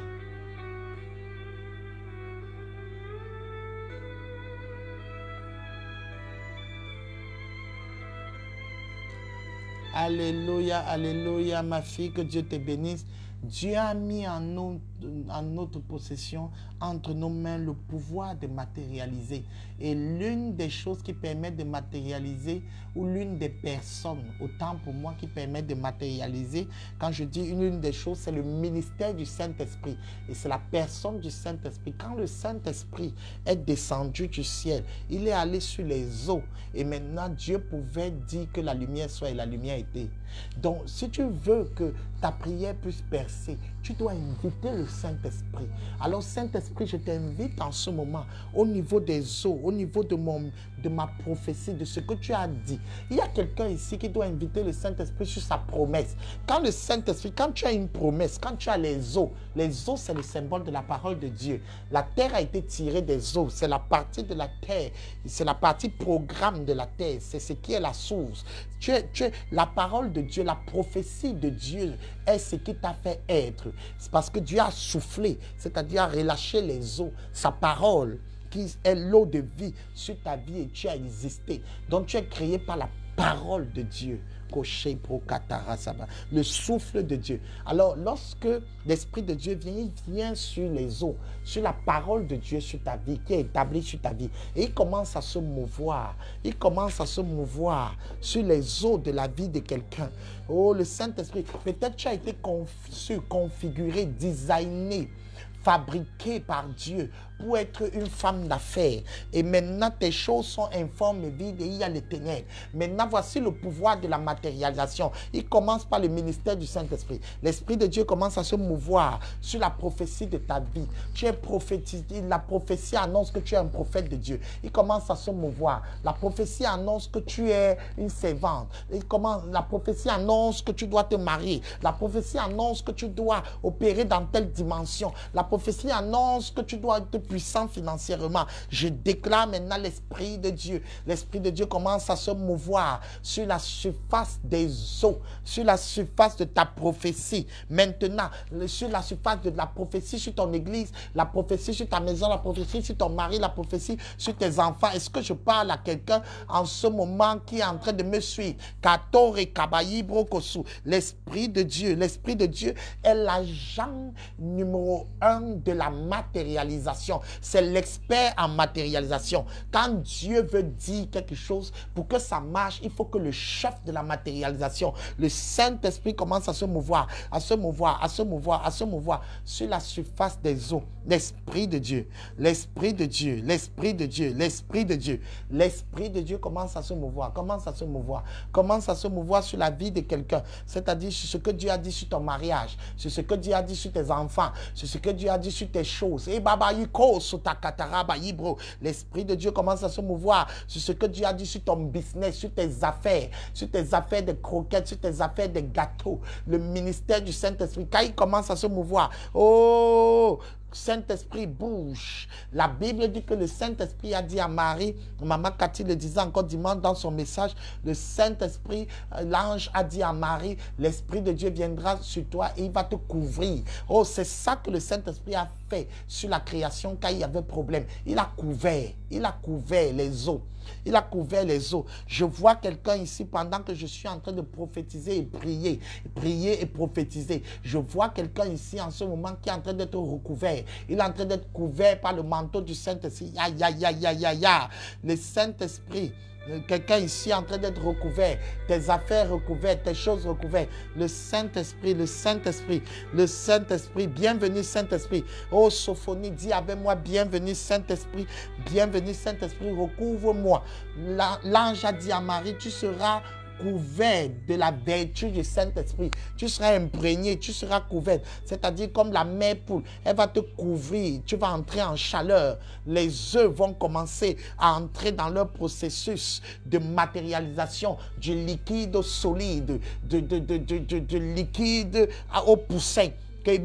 Alléluia, alléluia, ma fille, que Dieu te bénisse. Dieu a mis en notre possession, entre nos mains, le pouvoir de matérialiser. Et l'une des choses qui permet de matérialiser, ou l'une des personnes, autant pour moi, qui permet de matérialiser, quand je dis l'une des choses, c'est le ministère du Saint-Esprit. Et c'est la personne du Saint-Esprit. Quand le Saint-Esprit est descendu du ciel, il est allé sur les eaux. Et maintenant, Dieu pouvait dire que la lumière soit et la lumière était. Donc, si tu veux que ta prière puisse percer, tu dois inviter le Saint-Esprit. Alors, Saint-Esprit, je t'invite en ce moment, au niveau des eaux, au niveau de ma prophétie, de ce que tu as dit. Il y a quelqu'un ici qui doit inviter le Saint-Esprit sur sa promesse. Quand le Saint-Esprit, quand tu as une promesse, quand tu as les eaux, c'est le symbole de la parole de Dieu. La terre a été tirée des eaux, c'est la partie de la terre, c'est la partie programme de la terre, c'est ce qui est la source. La parole de Dieu, la prophétie de Dieu est ce qui t'a fait être. C'est parce que Dieu a soufflé, c'est-à-dire relâché les eaux, sa parole qui est l'eau de vie sur ta vie et tu as existé. Donc tu es créé par la parole de Dieu. Le souffle de Dieu. Alors, lorsque l'Esprit de Dieu vient, il vient sur les eaux, sur la parole de Dieu sur ta vie, qui est établie sur ta vie. Et il commence à se mouvoir. Il commence à se mouvoir sur les eaux de la vie de quelqu'un. Oh, le Saint-Esprit. Peut-être tu as été conçu, configuré, designé, fabriqué par Dieu pour être une femme d'affaires. Et maintenant, tes choses sont informes et vides et il y a les ténèbres. Maintenant, voici le pouvoir de la matérialisation. Il commence par le ministère du Saint-Esprit. L'Esprit de Dieu commence à se mouvoir sur la prophétie de ta vie. Tu es prophétisé. La prophétie annonce que tu es un prophète de Dieu. Il commence à se mouvoir. La prophétie annonce que tu es une servante. La prophétie annonce que tu dois te marier. La prophétie annonce que tu dois opérer dans telle dimension. La prophétie annonce que tu dois être puissant financièrement. Je déclare maintenant l'Esprit de Dieu. L'Esprit de Dieu commence à se mouvoir sur la surface des eaux, sur la surface de ta prophétie. Maintenant, sur la surface de la prophétie sur ton église, la prophétie sur ta maison, la prophétie sur ton mari, la prophétie sur tes enfants. Est-ce que je parle à quelqu'un en ce moment qui est en train de me suivre? L'Esprit de Dieu est l'agent numéro 1 de la matérialisation. C'est l'expert en matérialisation. Quand Dieu veut dire quelque chose, pour que ça marche, il faut que le chef de la matérialisation, le Saint-Esprit, commence à se mouvoir, à se mouvoir, à se mouvoir, à se mouvoir sur la surface des eaux. L'Esprit de Dieu, l'Esprit de Dieu, l'Esprit de Dieu, l'Esprit de Dieu, l'Esprit de Dieu commence à se mouvoir, commence à se mouvoir, commence à se mouvoir sur la vie de quelqu'un. C'est-à-dire sur ce que Dieu a dit sur ton mariage, sur ce que Dieu a dit sur tes enfants, sur ce que Dieu a dit sur tes choses. Et l'Esprit de Dieu commence à se mouvoir sur ce que Dieu a dit sur ton business, sur tes affaires de croquettes, sur tes affaires de gâteaux. Le ministère du Saint-Esprit, quand il commence à se mouvoir, oh, Saint-Esprit bouge. La Bible dit que le Saint-Esprit a dit à Marie, Maman Cathy le disait encore dimanche dans son message, le Saint-Esprit, l'ange a dit à Marie, l'Esprit de Dieu viendra sur toi et il va te couvrir. Oh, c'est ça que le Saint-Esprit a fait sur la création quand il y avait problème. Il a couvert les eaux. Il a couvert les eaux. Je vois quelqu'un ici pendant que je suis en train de prophétiser et prier et prophétiser. Je vois quelqu'un ici en ce moment qui est en train d'être recouvert. Il est en train d'être couvert par le manteau du Saint-Esprit. Le Saint-Esprit. Quelqu'un ici en train d'être recouvert, tes affaires recouvertes, tes choses recouvertes. Le Saint-Esprit, le Saint-Esprit, le Saint-Esprit. Bienvenue Saint-Esprit. Oh Sophonie, dis avec moi, bienvenue Saint-Esprit, bienvenue Saint-Esprit, recouvre-moi. L'ange a dit à Marie, tu seras couvert de la vertu du Saint-Esprit. Tu seras imprégné, tu seras couvert. C'est-à-dire comme la mère poule, elle va te couvrir, tu vas entrer en chaleur. Les œufs vont commencer à entrer dans leur processus de matérialisation du liquide au solide, de liquide au poussin. Sur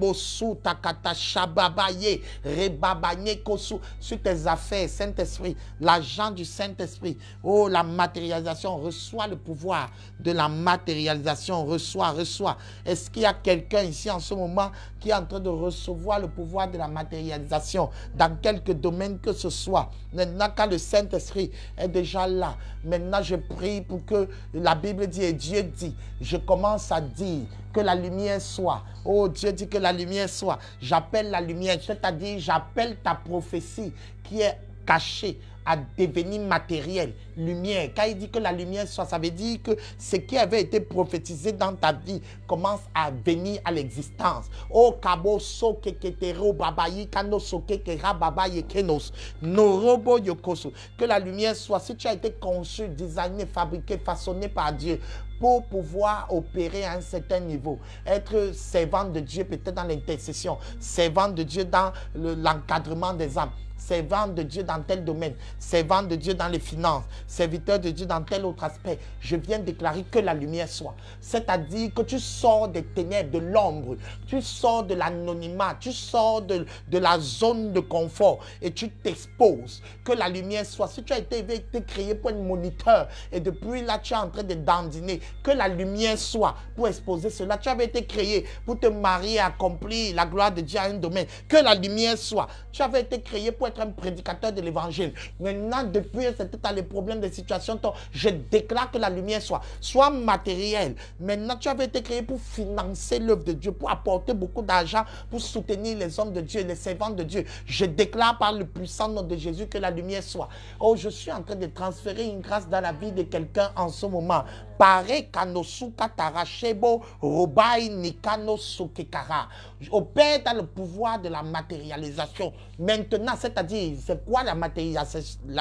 tes affaires, Saint-Esprit, l'agent du Saint-Esprit, oh la matérialisation, reçoit le pouvoir de la matérialisation, reçoit. Est-ce qu'il y a quelqu'un ici en ce moment qui est en train de recevoir le pouvoir de la matérialisation dans quelque domaine que ce soit? Maintenant, quand le Saint-Esprit est déjà là, maintenant je prie pour que la Bible dit et Dieu dit, je commence à dire que la lumière soit. Oh, Dieu dit que la lumière soit. J'appelle la lumière, c'est-à-dire j'appelle ta prophétie qui est cachée à devenir matériel, lumière. Quand il dit que la lumière soit, ça veut dire que ce qui avait été prophétisé dans ta vie commence à venir à l'existence. Oh, kabo so keketero babayi kano so kekera babayi kenos norobo yokoso. Que la lumière soit. Si tu as été conçu, designé, fabriqué, façonné par Dieu pour pouvoir opérer à un certain niveau, être servant de Dieu peut-être dans l'intercession, servant de Dieu dans l'encadrement des âmes, servant de Dieu dans tel domaine, servant de Dieu dans les finances, serviteur de Dieu dans tel autre aspect, je viens déclarer que la lumière soit. C'est-à-dire que tu sors des ténèbres, de l'ombre, tu sors de l'anonymat, tu sors de la zone de confort et tu t'exposes. Que la lumière soit. Si tu as été créé pour être moniteur et depuis là tu es en train de dandiner, que la lumière soit pour exposer cela. Tu avais été créé pour te marier, accomplir la gloire de Dieu à un domaine. Que la lumière soit. Tu avais été créé pour être un prédicateur de l'évangile. Maintenant, depuis c'était les problèmes des situations, je déclare que la lumière soit matérielle. Maintenant, tu avais été créé pour financer l'œuvre de Dieu, pour apporter beaucoup d'argent, pour soutenir les hommes de Dieu, les servants de Dieu. Je déclare par le puissant nom de Jésus que la lumière soit. Oh, je suis en train de transférer une grâce dans la vie de quelqu'un en ce moment. Pare kanosuka tarachebo robai nikano sokekara. Opère dans le pouvoir de la matérialisation. Maintenant, c'est-à-dire, c'est quoi la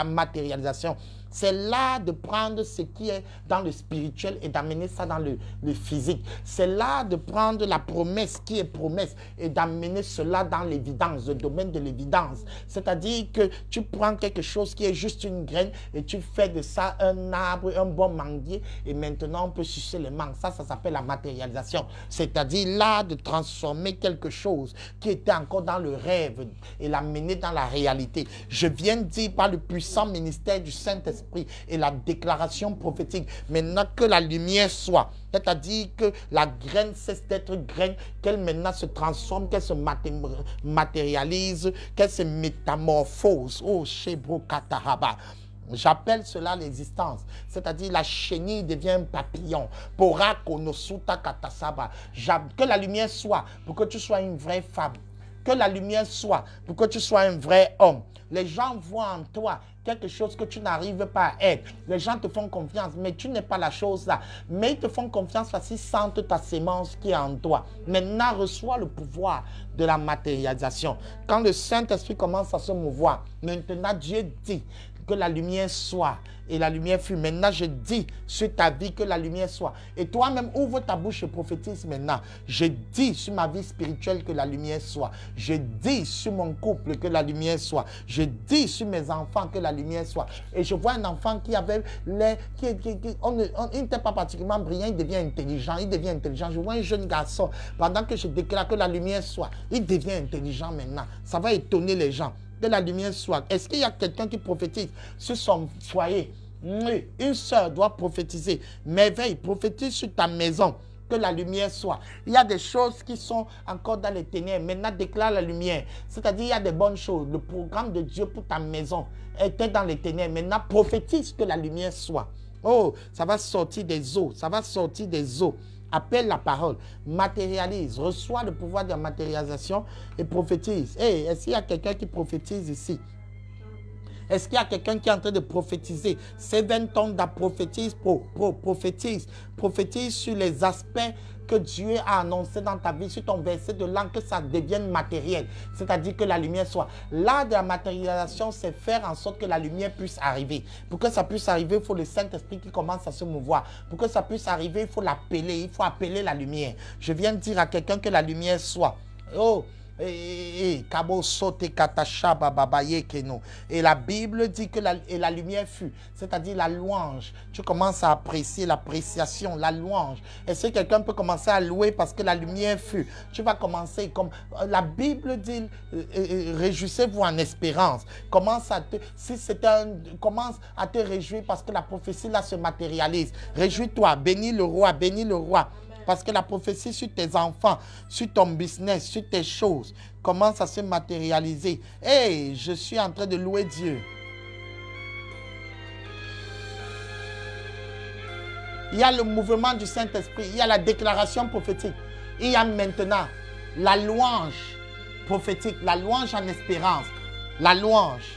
matérialisation? C'est là de prendre ce qui est dans le spirituel et d'amener ça dans le physique. C'est là de prendre la promesse qui est promesse et d'amener cela dans l'évidence, le domaine de l'évidence. C'est-à-dire que tu prends quelque chose qui est juste une graine et tu fais de ça un arbre, un bon manguier et maintenant on peut sucer les mangues. Ça s'appelle la matérialisation. C'est-à-dire là de transformer quelque chose qui était encore dans le rêve et l'amener dans la réalité. Je viens de dire par le puissant ministère du Saint-Esprit et la déclaration prophétique, maintenant que la lumière soit, c'est-à-dire que la graine cesse d'être graine, qu'elle maintenant se transforme, qu'elle se matérialise, qu'elle se métamorphose. Oh, Shebro Kataraba. J'appelle cela l'existence, c'est-à-dire la chenille devient un papillon. Que la lumière soit pour que tu sois une vraie femme. Que la lumière soit pour que tu sois un vrai homme. Les gens voient en toi quelque chose que tu n'arrives pas à être. Les gens te font confiance, mais tu n'es pas la chose là. Mais ils te font confiance parce qu'ils sentent ta sémence qui est en toi. Maintenant, reçois le pouvoir de la matérialisation. Quand le Saint-Esprit commence à se mouvoir, maintenant Dieu dit que la lumière soit. Et la lumière fut. Maintenant, je dis sur ta vie que la lumière soit. Et toi-même, ouvre ta bouche et prophétise maintenant. Je dis sur ma vie spirituelle que la lumière soit. Je dis sur mon couple que la lumière soit. Je dis sur mes enfants que la lumière soit. Et je vois un enfant qui avait l'air, il n'était pas particulièrement brillant, il devient intelligent. Il devient intelligent. Je vois un jeune garçon, pendant que je déclare que la lumière soit, il devient intelligent maintenant. Ça va étonner les gens. Que la lumière soit. Est-ce qu'il y a quelqu'un qui prophétise sur son foyer? Oui, une sœur doit prophétiser. Merveille, prophétise sur ta maison. Que la lumière soit. Il y a des choses qui sont encore dans les ténèbres. Maintenant, déclare la lumière. C'est-à-dire, il y a des bonnes choses. Le programme de Dieu pour ta maison était dans les ténèbres. Maintenant, prophétise que la lumière soit. Oh, ça va sortir des eaux. Ça va sortir des eaux. Appelle la parole, matérialise, reçois le pouvoir de la matérialisation et prophétise. Hey, est-ce qu'il y a quelqu'un qui prophétise ici? Est-ce qu'il y a quelqu'un qui est en train de prophétiser? C'est 20 ans de prophétise, prophétise sur les aspects que Dieu a annoncé dans ta vie, sur ton verset de langue, que ça devienne matériel. C'est-à-dire que la lumière soit. L'art de la matérialisation, c'est faire en sorte que la lumière puisse arriver. Pour que ça puisse arriver, il faut le Saint-Esprit qui commence à se mouvoir. Pour que ça puisse arriver, il faut l'appeler, il faut appeler la lumière. Je viens de dire à quelqu'un que la lumière soit. Oh! Et la Bible dit que la lumière fut, c'est-à-dire la louange. Tu commences à apprécier l'appréciation, la louange. Est-ce que quelqu'un peut commencer à louer parce que la lumière fut? Tu vas commencer comme la Bible dit, réjouissez-vous en espérance. Commence à te réjouir parce que la prophétie là se matérialise. Réjouis-toi, bénis le roi, bénis le roi. Parce que la prophétie sur tes enfants, sur ton business, sur tes choses, commence à se matérialiser. Hey, je suis en train de louer Dieu. Il y a le mouvement du Saint-Esprit, il y a la déclaration prophétique. Il y a maintenant la louange prophétique, la louange en espérance, la louange.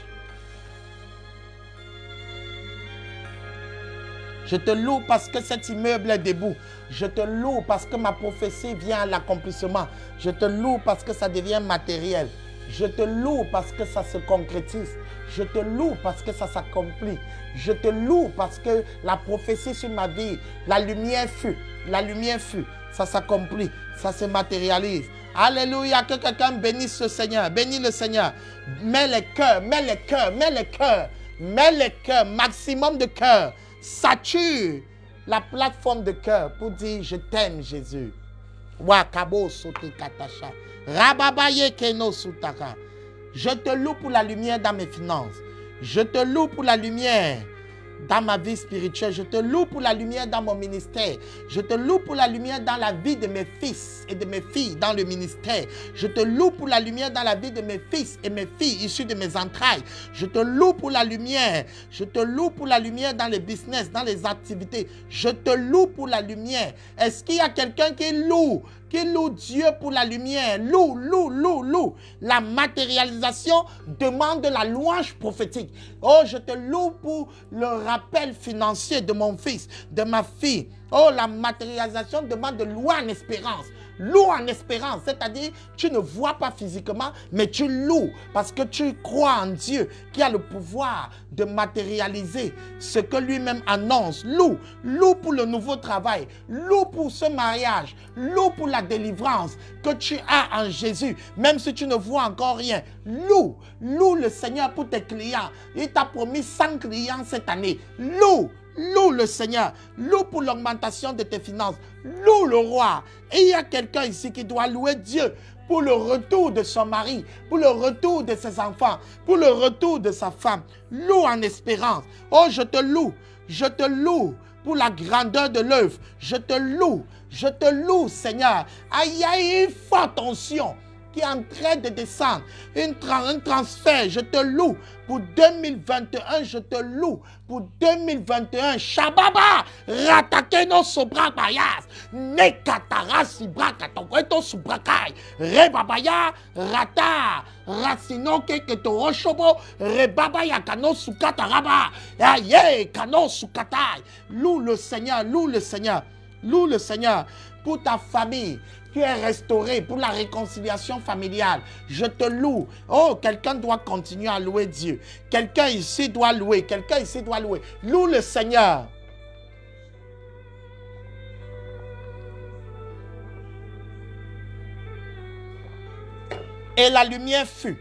Je te loue parce que cet immeuble est debout. Je te loue parce que ma prophétie vient à l'accomplissement. Je te loue parce que ça devient matériel. Je te loue parce que ça se concrétise. Je te loue parce que ça s'accomplit. Je te loue parce que la prophétie sur ma vie, la lumière fut. La lumière fut. Ça s'accomplit. Ça se matérialise. Alléluia. Que quelqu'un bénisse le Seigneur. Bénis le Seigneur. Mets les cœurs, mets les cœurs, mets les cœurs. Mets les cœurs, maximum de cœurs. Sature la plateforme de cœur pour dire je t'aime Jésus. Wakabo sote katasha. Rababaye keno sutaka. Je te loue pour la lumière dans mes finances. Je te loue pour la lumière dans ma vie spirituelle. Je te loue pour la lumière dans mon ministère. Je te loue pour la lumière dans la vie de mes fils et de mes filles dans le ministère. Je te loue pour la lumière dans la vie de mes fils et mes filles issus de mes entrailles. Je te loue pour la lumière. Je te loue pour la lumière dans les business, dans les activités. Je te loue pour la lumière. Est-ce qu'il y a quelqu'un qui loue Dieu pour la lumière? Loue, loue, loue, loue. La matérialisation demande la louange prophétique. Oh, je te loue pour le rappel financier de mon fils, de ma fille. Oh, la matérialisation demande de louer en espérance. Loue en espérance, c'est-à-dire tu ne vois pas physiquement, mais tu loues parce que tu crois en Dieu qui a le pouvoir de matérialiser ce que lui-même annonce. Loue, loue pour le nouveau travail, loue pour ce mariage, loue pour la délivrance que tu as en Jésus, même si tu ne vois encore rien. Loue, loue le Seigneur pour tes clients. Il t'a promis 100 clients cette année. Loue. Loue le Seigneur, loue pour l'augmentation de tes finances, loue le roi. Et il y a quelqu'un ici qui doit louer Dieu pour le retour de son mari, pour le retour de ses enfants, pour le retour de sa femme. Loue en espérance. Oh, je te loue pour la grandeur de l'œuvre. Je te loue, Seigneur. Aïe, aïe, forte onction qui est en train de descendre, un transfert, je te loue. Pour 2021, je te loue. Pour 2021, Shababa, Ratakeno Sobrabayas, Nekatara Sibrakatokoeto Subrakai, Rebabaya, Rata, Racino Keketo Oshobo, Rebabaya Kano Sukataraba, Aye, Kano Sukatai. Loue le Seigneur, loue le Seigneur, loue le Seigneur. Pour ta famille, Tu es restauré pour la réconciliation familiale. Je te loue. Oh, quelqu'un doit continuer à louer Dieu. Quelqu'un ici doit louer. Quelqu'un ici doit louer. Loue le Seigneur. Et la lumière fut.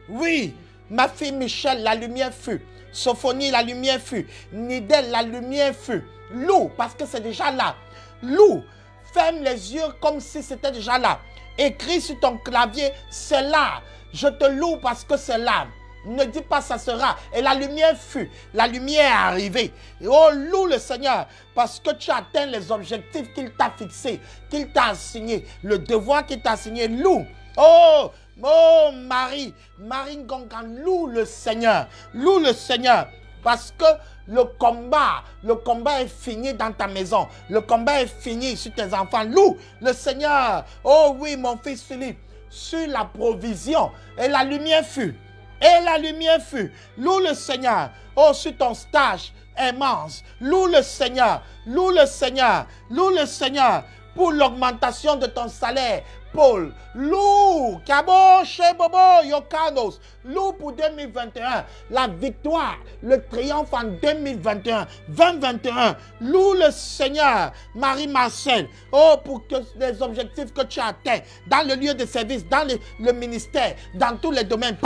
Oui, ma fille Michel, la lumière fut. Sophonie, la lumière fut. Nidel, la lumière fut. Loue, parce que c'est déjà là. Loue. Ferme les yeux comme si c'était déjà là. Écris sur ton clavier, c'est là. Je te loue parce que c'est là. Ne dis pas ça sera. Et la lumière fut. La lumière est arrivée. Oh, loue le Seigneur parce que tu atteins les objectifs qu'il t'a fixés, qu'il t'a assigné, le devoir qu'il t'a assigné. Loue. Oh, oh Marie, Marie Ngongan, loue le Seigneur. Loue le Seigneur. Parce que le combat est fini dans ta maison. Le combat est fini sur tes enfants. Loue le Seigneur. Oh oui, mon fils Philippe, sur la provision. Et la lumière fut. Et la lumière fut. Loue le Seigneur. Oh, sur ton stage immense. Loue le Seigneur. Loue le Seigneur. Loue le Seigneur. Pour l'augmentation de ton salaire. Paul, loue, Kabo, Shebobo, Yokanos, loue pour 2021, la victoire, le triomphe en 2021, 2021, loue le Seigneur, Marie-Marcel, oh, pour que les objectifs que tu as atteints, dans le lieu de service, dans le ministère, dans tous les domaines,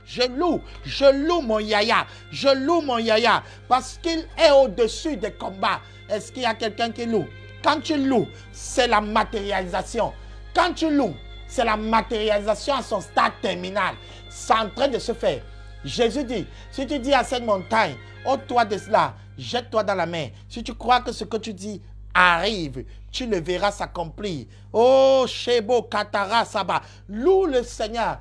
je loue mon Yaya, je loue mon Yaya, parce qu'il est au-dessus des combats. Est-ce qu'il y a quelqu'un qui loue? Quand tu loues, c'est la matérialisation. Quand tu loues, c'est la matérialisation à son stade terminal. C'est en train de se faire. Jésus dit, si tu dis à cette montagne, ôte-toi de cela, jette-toi dans la mer. Si tu crois que ce que tu dis arrive, tu le verras s'accomplir. Oh, Shebo, Katara, Saba. Loue le Seigneur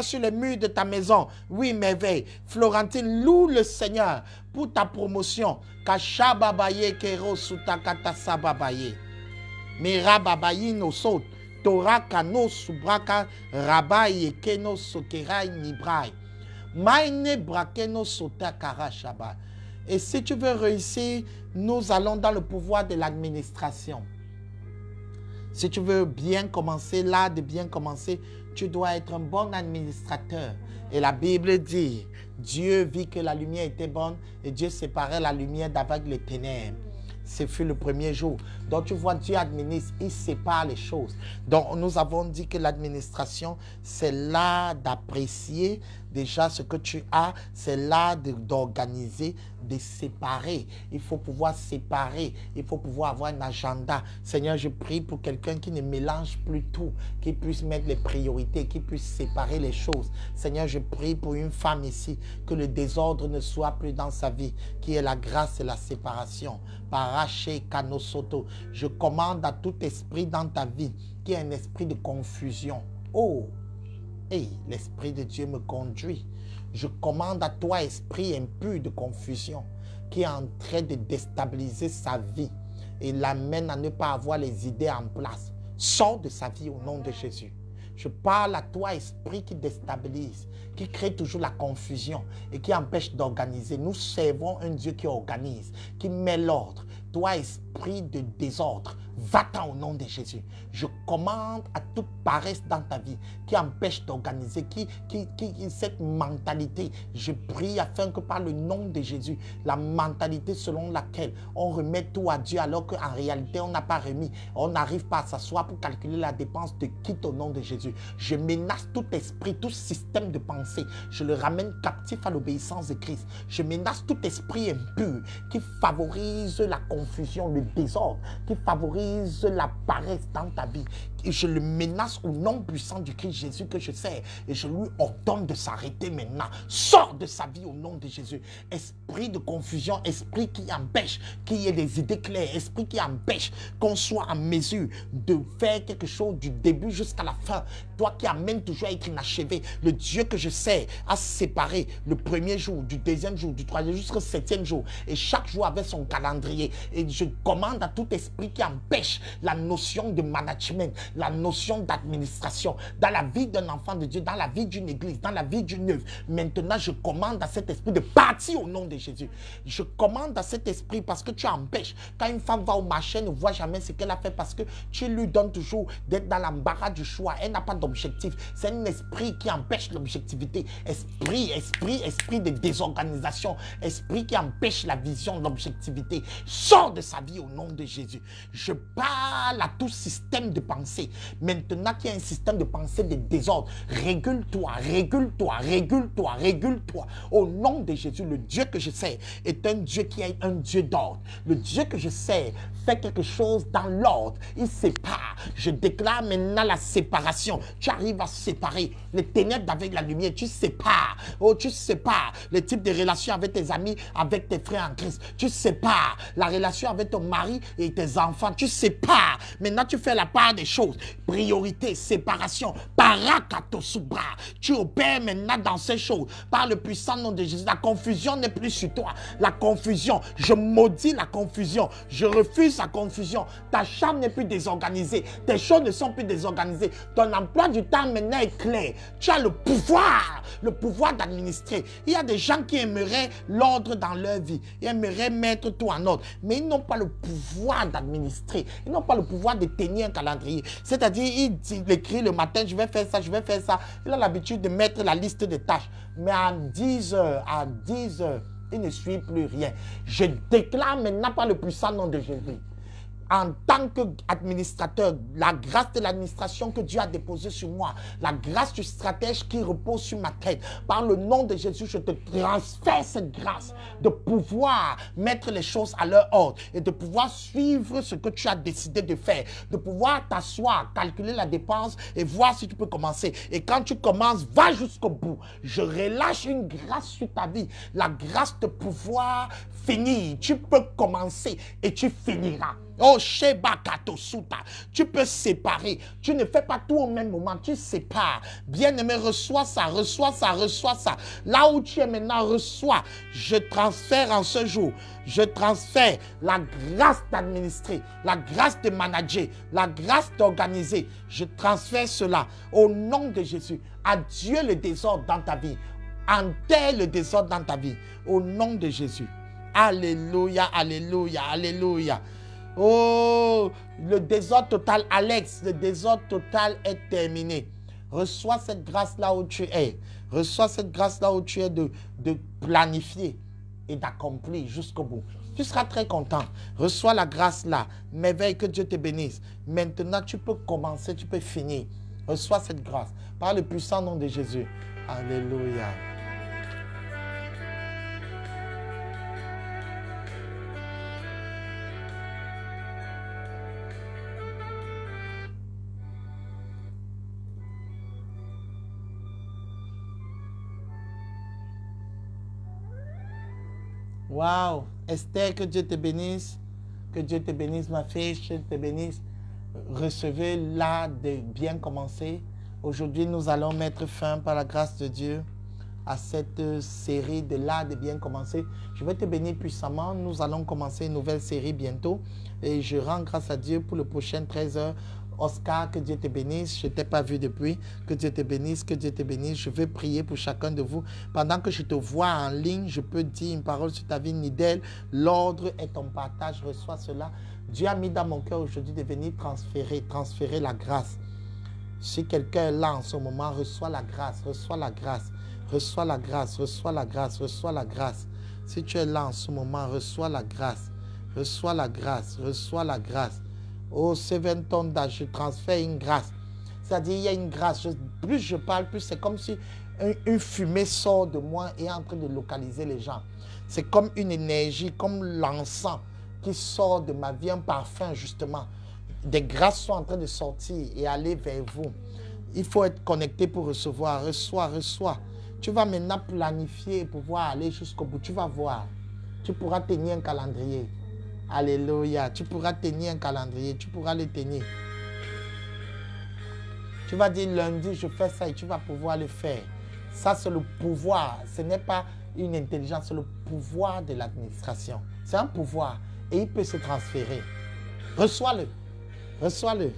sur les murs de ta maison. Oui, merveille. Florentine, loue le Seigneur pour ta promotion. Kashababaye, Kero, Sutakata, Sababaye. Mira babayi no sot. Torah kano subraka, Rabaye, Keno, Sokerai, Nibrai. Maine brakeno sota karashaba. Et si tu veux réussir, nous allons dans le pouvoir de l'administration. Si tu veux bien commencer, là de bien commencer, tu dois être un bon administrateur. Et la Bible dit, Dieu vit que la lumière était bonne et Dieu séparait la lumière d'avec les ténèbres. Ce fut le premier jour. Donc tu vois, Dieu administre, il sépare les choses. Donc nous avons dit que l'administration, c'est là d'apprécier déjà ce que tu as, c'est là d'organiser, de séparer. Il faut pouvoir séparer, il faut pouvoir avoir un agenda. Seigneur, je prie pour quelqu'un qui ne mélange plus tout, qui puisse mettre les priorités, qui puisse séparer les choses. Seigneur, je prie pour une femme ici, que le désordre ne soit plus dans sa vie, qui est la grâce et la séparation. Paraché Kanosoto, je commande à tout esprit dans ta vie qui est un esprit de confusion. Oh, hey, l'Esprit de Dieu me conduit. Je commande à toi, esprit impur de confusion, qui est en train de déstabiliser sa vie et l'amène à ne pas avoir les idées en place. Sors de sa vie au nom de Jésus. Je parle à toi, esprit qui déstabilise, qui crée toujours la confusion et qui empêche d'organiser. Nous servons un Dieu qui organise, qui met l'ordre. Toi, esprit de désordre, va-t'en au nom de Jésus. Je commande à toute paresse dans ta vie qui empêche d'organiser, qui cette mentalité, je prie afin que par le nom de Jésus, la mentalité selon laquelle on remet tout à Dieu alors qu'en réalité on n'a pas remis, on n'arrive pas à s'asseoir pour calculer la dépense de quitte au nom de Jésus. Je menace tout esprit, tout système de pensée, je le ramène captif à l'obéissance de Christ. Je menace tout esprit impur qui favorise la confusion, le désordre, qui favorise la paresse dans ta vie. Et je le menace au nom puissant du Christ Jésus que je sers. Et je lui ordonne de s'arrêter maintenant. Sors de sa vie au nom de Jésus. Esprit de confusion, esprit qui empêche qu'il y ait des idées claires, esprit qui empêche qu'on soit en mesure de faire quelque chose du début jusqu'à la fin. Toi qui amènes toujours à être inachevé. Le Dieu que je sers a séparé le premier jour, du deuxième jour, du troisième jusqu'au septième jour. Et chaque jour avait son calendrier. Et je commande à tout esprit qui empêche la notion de management, la notion d'administration dans la vie d'un enfant de Dieu, dans la vie d'une église, dans la vie d'une œuvre. Maintenant, je commande à cet esprit de partir au nom de Jésus. Je commande à cet esprit parce que tu empêches. Quand une femme va au marché, ne voit jamais ce qu'elle a fait parce que tu lui donnes toujours d'être dans l'embarras du choix. Elle n'a pas d'objectif. C'est un esprit qui empêche l'objectivité. Esprit de désorganisation. Esprit qui empêche la vision, l'objectivité. Sors de sa vie au nom de Jésus. Je parle à tout système de pensée. Maintenant qu'il y a un système de pensée de désordre, régule-toi, régule-toi, régule-toi, régule-toi. Au nom de Jésus, le Dieu que je sais est un Dieu qui est un Dieu d'ordre. Le Dieu que je sais fait quelque chose dans l'ordre. Il sépare. Je déclare maintenant la séparation. Tu arrives à séparer les ténèbres avec la lumière. Tu sépares. Oh, tu sépares le type de relation avec tes amis, avec tes frères en Christ. Tu sépares la relation avec ton mari et tes enfants. Tu sépares. Maintenant, tu fais la part des choses. Priorité, séparation, parakatosubra. Tu opères maintenant dans ces choses. Par le puissant nom de Jésus, la confusion n'est plus sur toi. La confusion, je maudis la confusion. Je refuse la confusion. Ta chambre n'est plus désorganisée. Tes choses ne sont plus désorganisées. Ton emploi du temps maintenant est clair. Tu as le pouvoir d'administrer. Il y a des gens qui aimeraient l'ordre dans leur vie. Ils aimeraient mettre tout en ordre. Mais ils n'ont pas le pouvoir d'administrer. Ils n'ont pas le pouvoir de tenir un calendrier. C'est-à-dire, il écrit le matin, je vais faire ça, je vais faire ça. Il a l'habitude de mettre la liste de tâches. Mais à 10 heures, il ne suit plus rien. Je déclare maintenant par le puissant nom de Jésus, en tant qu'administrateur, la grâce de l'administration que Dieu a déposée sur moi, la grâce du stratège qui repose sur ma tête, par le nom de Jésus, je te transfère cette grâce de pouvoir mettre les choses à leur ordre et de pouvoir suivre ce que tu as décidé de faire, de pouvoir t'asseoir, calculer la dépense et voir si tu peux commencer. Et quand tu commences, va jusqu'au bout. Je relâche une grâce sur ta vie, la grâce de pouvoir finir. Tu peux commencer et tu finiras. Oh, Sheba Katosuta, tu peux séparer. Tu ne fais pas tout au même moment, tu sépares. Bien-aimé, reçois ça, reçois ça, reçois ça. Là où tu es maintenant, reçois. Je transfère en ce jour, je transfère la grâce d'administrer, la grâce de manager, la grâce d'organiser. Je transfère cela au nom de Jésus. Adieu le désordre dans ta vie. Enterre le désordre dans ta vie. Au nom de Jésus. Alléluia, alléluia, alléluia. Oh, le désordre total, Alex, le désordre total est terminé. Reçois cette grâce là où tu es. Reçois cette grâce là où tu es de planifier et d'accomplir jusqu'au bout. Tu seras très content. Reçois la grâce là. Merveille, que Dieu te bénisse. Maintenant, tu peux commencer, tu peux finir. Reçois cette grâce par le puissant nom de Jésus. Alléluia. Waouh, Esther, que Dieu te bénisse. Que Dieu te bénisse, ma fille, que Dieu te bénisse. Recevez l'art de bien commencer. Aujourd'hui, nous allons mettre fin, par la grâce de Dieu, à cette série de l'art de bien commencer. Je vais te bénir puissamment. Nous allons commencer une nouvelle série bientôt. Et je rends grâce à Dieu pour le prochain 13 heures. Oscar, que Dieu te bénisse. Je ne t'ai pas vu depuis. Que Dieu te bénisse, que Dieu te bénisse. Je veux prier pour chacun de vous. Pendant que je te vois en ligne, je peux dire une parole sur ta vie, Nidel. L'ordre est ton partage. Reçois cela. Dieu a mis dans mon cœur aujourd'hui de venir transférer la grâce. Si quelqu'un est là en ce moment, reçois la grâce, reçois la grâce, reçois la grâce, reçois la grâce, reçois la grâce. Si tu es là en ce moment, reçois la grâce, reçois la grâce, reçois la grâce. Oh, 7 tonnes d'âge, je transfère une grâce. C'est-à-dire, il y a une grâce. Plus je parle, plus c'est comme si une fumée sort de moi et est en train de localiser les gens. C'est comme une énergie, comme l'encens qui sort de ma vie, un parfum justement. Des grâces sont en train de sortir et aller vers vous. Il faut être connecté pour recevoir. Reçois, reçois. Tu vas maintenant planifier et pouvoir aller jusqu'au bout. Tu vas voir. Tu pourras tenir un calendrier. Alléluia. Tu pourras tenir un calendrier. Tu pourras le tenir. Tu vas dire lundi, je fais ça et tu vas pouvoir le faire. Ça, c'est le pouvoir. Ce n'est pas une intelligence, c'est le pouvoir de l'administration. C'est un pouvoir. et il peut se transférer. Reçois-le. Reçois-le.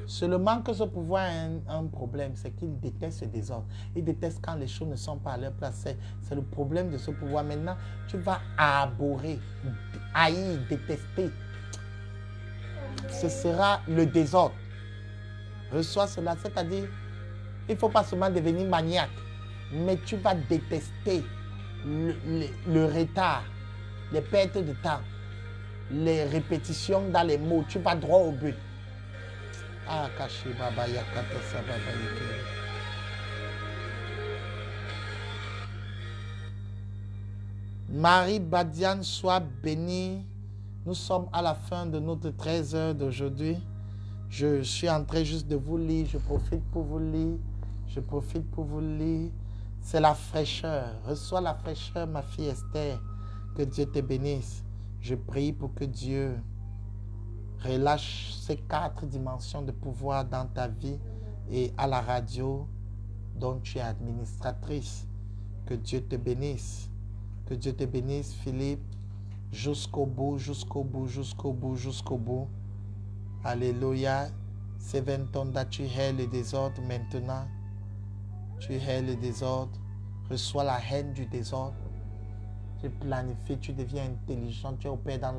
Seulement que ce pouvoir a un problème, c'est qu'il déteste le désordre. Il déteste quand les choses ne sont pas à leur place. C'est le problème de ce pouvoir. Maintenant, tu vas abhorrer, haïr, détester. Ce sera le désordre. Reçois cela, c'est-à-dire, il ne faut pas seulement devenir maniaque, mais tu vas détester le retard, les pertes de temps, les répétitions dans les mots. Tu vas droit au but. Ah, caché, baba, yakata, sababa, Marie Badiane, sois bénie. Nous sommes à la fin de notre 13 heures d'aujourd'hui. Je suis en train juste de vous lire. Je profite pour vous lire. Je profite pour vous lire. C'est la fraîcheur. Reçois la fraîcheur, ma fille Esther. Que Dieu te bénisse. Je prie pour que Dieu relâche ces 4 dimensions de pouvoir dans ta vie et à la radio dont tu es administratrice. Que Dieu te bénisse. Que Dieu te bénisse, Philippe, jusqu'au bout, jusqu'au bout, jusqu'au bout, jusqu'au bout. Alléluia. C'est 20 ans que tu hais le désordre maintenant. Tu hais le désordre. Reçois la haine du désordre. Tu planifies, tu deviens intelligent, tu opères dans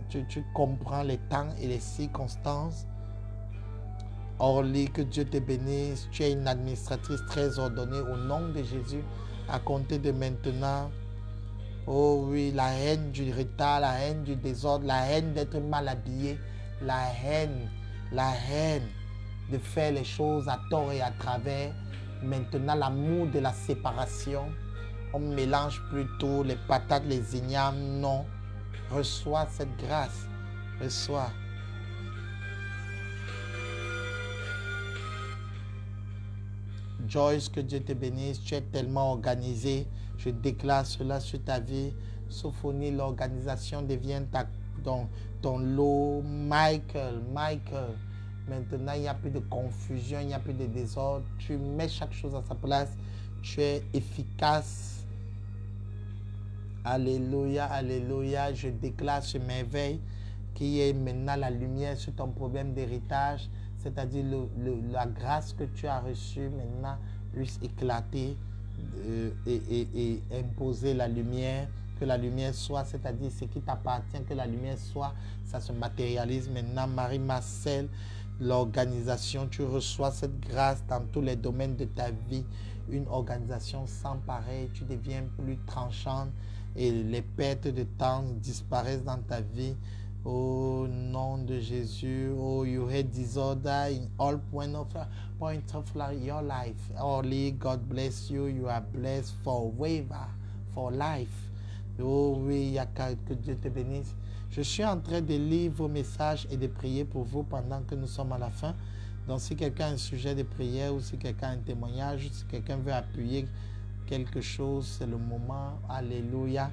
tu comprends les temps et les circonstances. Orly, que Dieu te bénisse. Tu es une administratrice très ordonnée au nom de Jésus. À compter de maintenant. Oh oui, la haine du retard, la haine du désordre, la haine d'être mal habillé, la haine de faire les choses à tort et à travers. Maintenant, l'amour de la séparation. On mélange plutôt les patates, les ignames. Non. Reçois cette grâce. Reçois. Joyce, que Dieu te bénisse. Tu es tellement organisé. Je déclare cela sur ta vie. Sophonie, l'organisation devient ton lot. Michael. Maintenant, il n'y a plus de confusion, il n'y a plus de désordre. Tu mets chaque chose à sa place. Tu es efficace. Alléluia, alléluia. Je déclare ce merveille qui est maintenant la lumière sur ton problème d'héritage. C'est-à-dire la grâce que tu as reçue maintenant puisse éclater et imposer la lumière. Que la lumière soit, c'est-à-dire ce qui t'appartient, que la lumière soit, ça se matérialise maintenant. Marie-Marcel, l'organisation, tu reçois cette grâce dans tous les domaines de ta vie. Une organisation sans pareil, tu deviens plus tranchante et les pertes de temps disparaissent dans ta vie. Au nom de Jésus, oh, you had disorder in all points of your life. Only God bless you. You are blessed forever, for life. Oh oui, que Dieu te bénisse. Je suis en train de lire vos messages et de prier pour vous pendant que nous sommes à la fin. Donc, si quelqu'un a un sujet de prière ou si quelqu'un a un témoignage, ou si quelqu'un veut appuyer quelque chose, c'est le moment. Alléluia.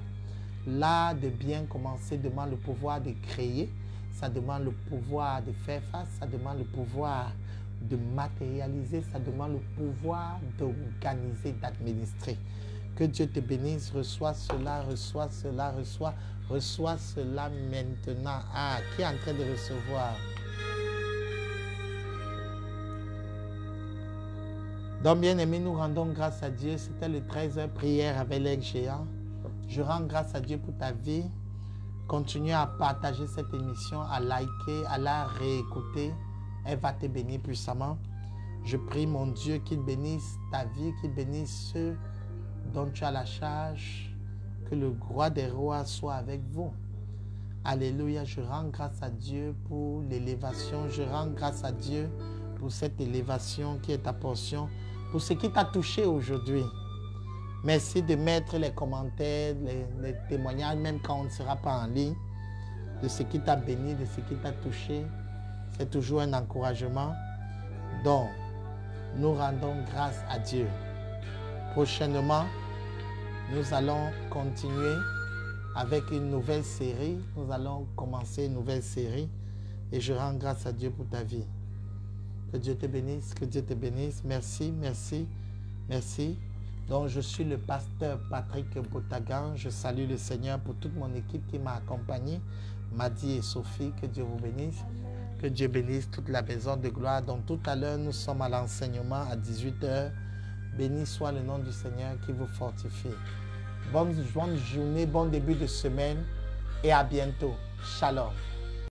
L'art de bien commencer demande le pouvoir de créer, ça demande le pouvoir de faire face, ça demande le pouvoir de matérialiser, ça demande le pouvoir d'organiser, d'administrer. Que Dieu te bénisse, reçois cela, reçois cela, reçois cela maintenant. Ah, qui est en train de recevoir? Donc, bien aimé, nous rendons grâce à Dieu. C'était le 13h prière avec l'aigle géant. Je rends grâce à Dieu pour ta vie. Continue à partager cette émission, à liker, à la réécouter. Elle va te bénir puissamment. Je prie, mon Dieu, qu'il bénisse ta vie, qu'il bénisse ceux dont tu as la charge. Que le roi des rois soit avec vous. Alléluia. Je rends grâce à Dieu pour l'élévation. Je rends grâce à Dieu pour cette élévation qui est ta portion. Pour ce qui t'a touché aujourd'hui. Merci de mettre les commentaires, les témoignages, même quand on ne sera pas en ligne, de ce qui t'a béni, de ce qui t'a touché. C'est toujours un encouragement. Donc, nous rendons grâce à Dieu. Prochainement, nous allons continuer avec une nouvelle série. Nous allons commencer une nouvelle série et je rends grâce à Dieu pour ta vie. Que Dieu te bénisse, que Dieu te bénisse. Merci, merci, merci. Donc, je suis le pasteur Patrick Botagan. Je salue le Seigneur pour toute mon équipe qui m'a accompagné, Madi et Sophie. Que Dieu vous bénisse. Que Dieu bénisse toute la maison de gloire. Donc, tout à l'heure, nous sommes à l'enseignement à 18 h. Béni soit le nom du Seigneur qui vous fortifie. Bonne journée, bon début de semaine et à bientôt. Shalom.